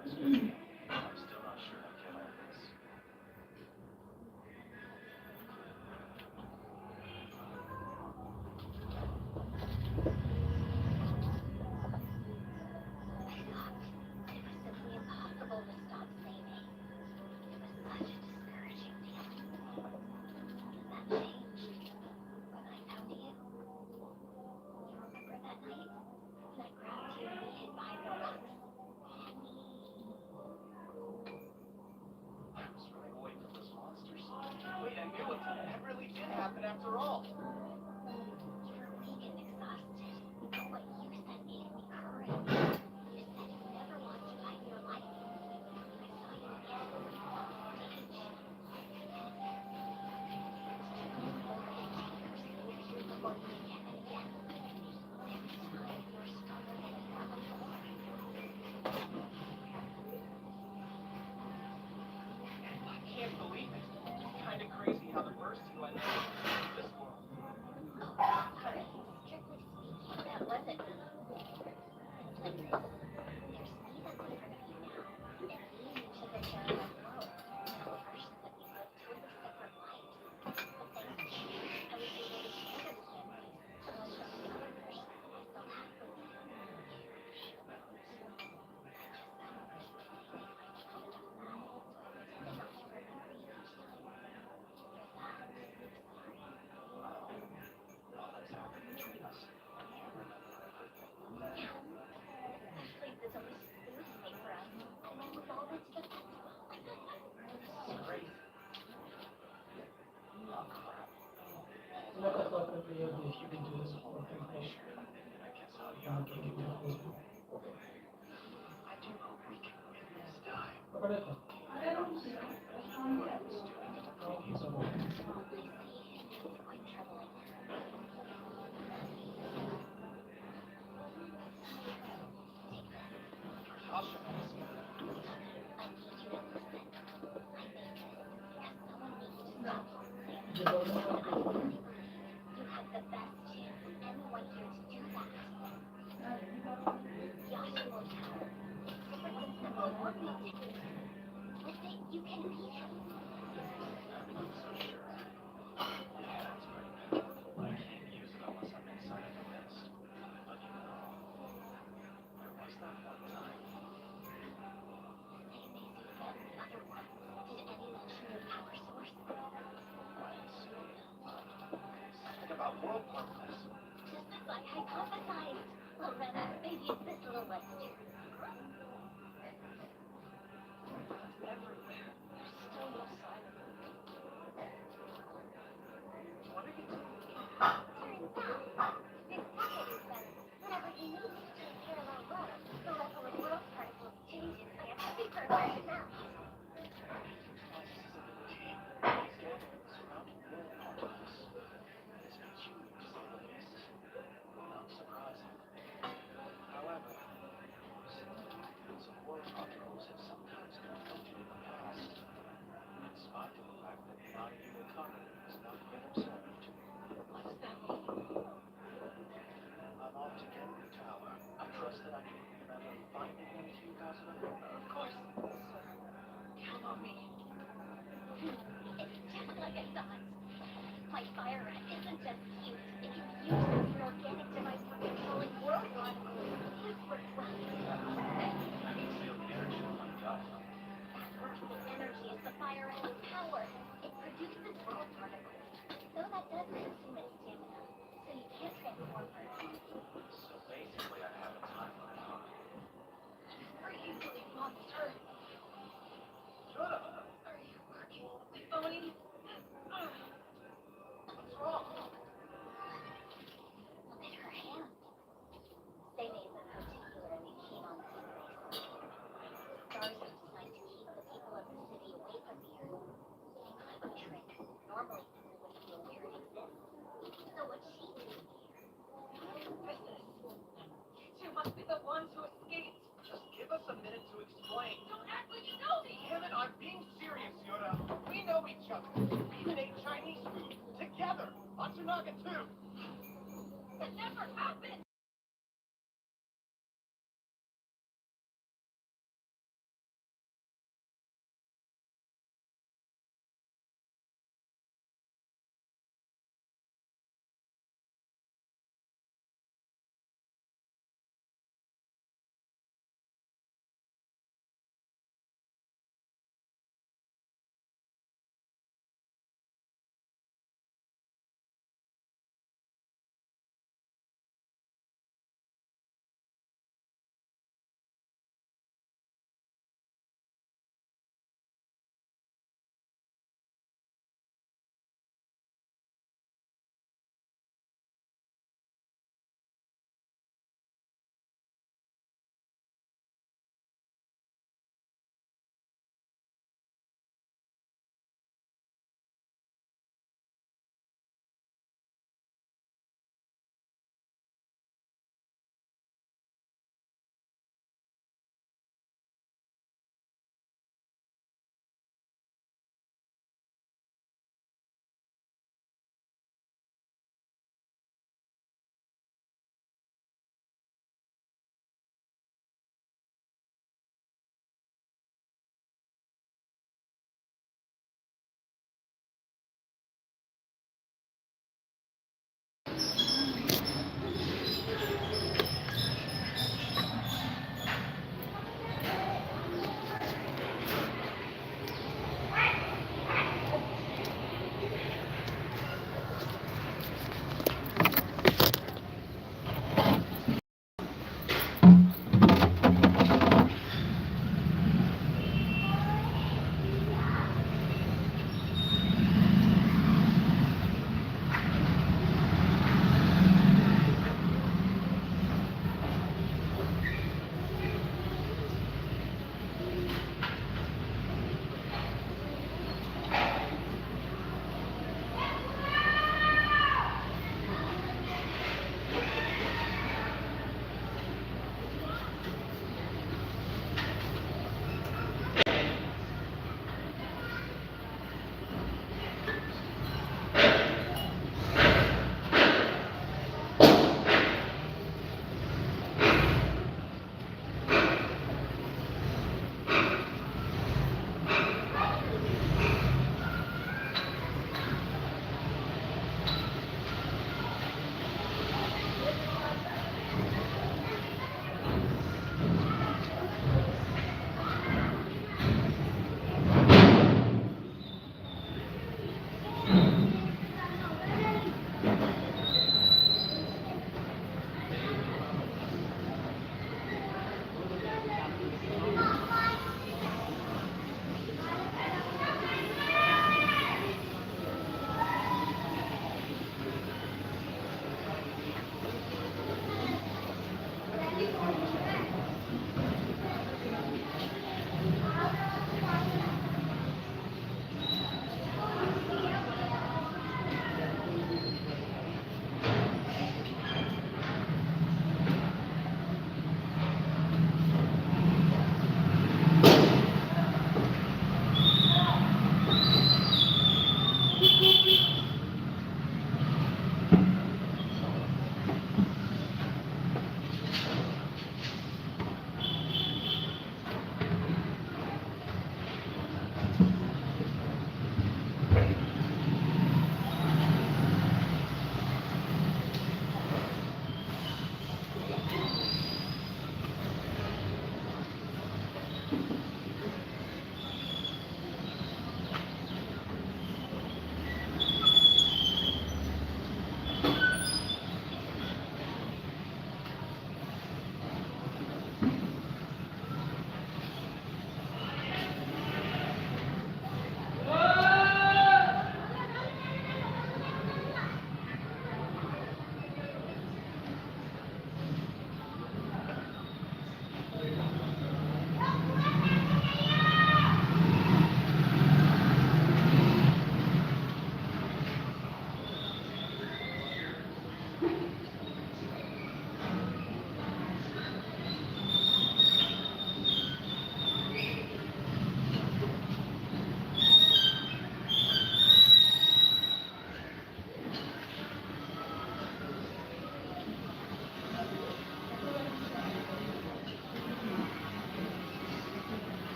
[SPEAKER 3] honest with you, I'm still not sure I get all this. I was running away from those monsters. Wait, I knew it. That really did happen after all. I can't believe it. Kind of crazy how the first two I met in this world. All that's happened between us. I can't remember everything. This is crazy. Oh, crap. If you can do this whole information, then I guess I'll be get it done too. I do hope we can win this time. I can't use it unless I'm inside of the nest. But you know, there was that one time. Something about world purpose. Everywhere. Still no sign of it. What are you doing? However, some world particles have sometimes conflicted in the past, in spite of the fact that the non-human continent is not yet observed. What does that mean? I'm off to get the tower. I trust that I can remember finding it in 2009. Of course, sir. Count on me. I can feel the energy on my dial. So basically, I have a timeline, huh? Shut up! What's wrong? Just give us a minute to explain. Don't act like you know me! Damn it, I'm being serious, Yoda. We know each other. We even ate Chinese food together. Matsunaga too. That never happened!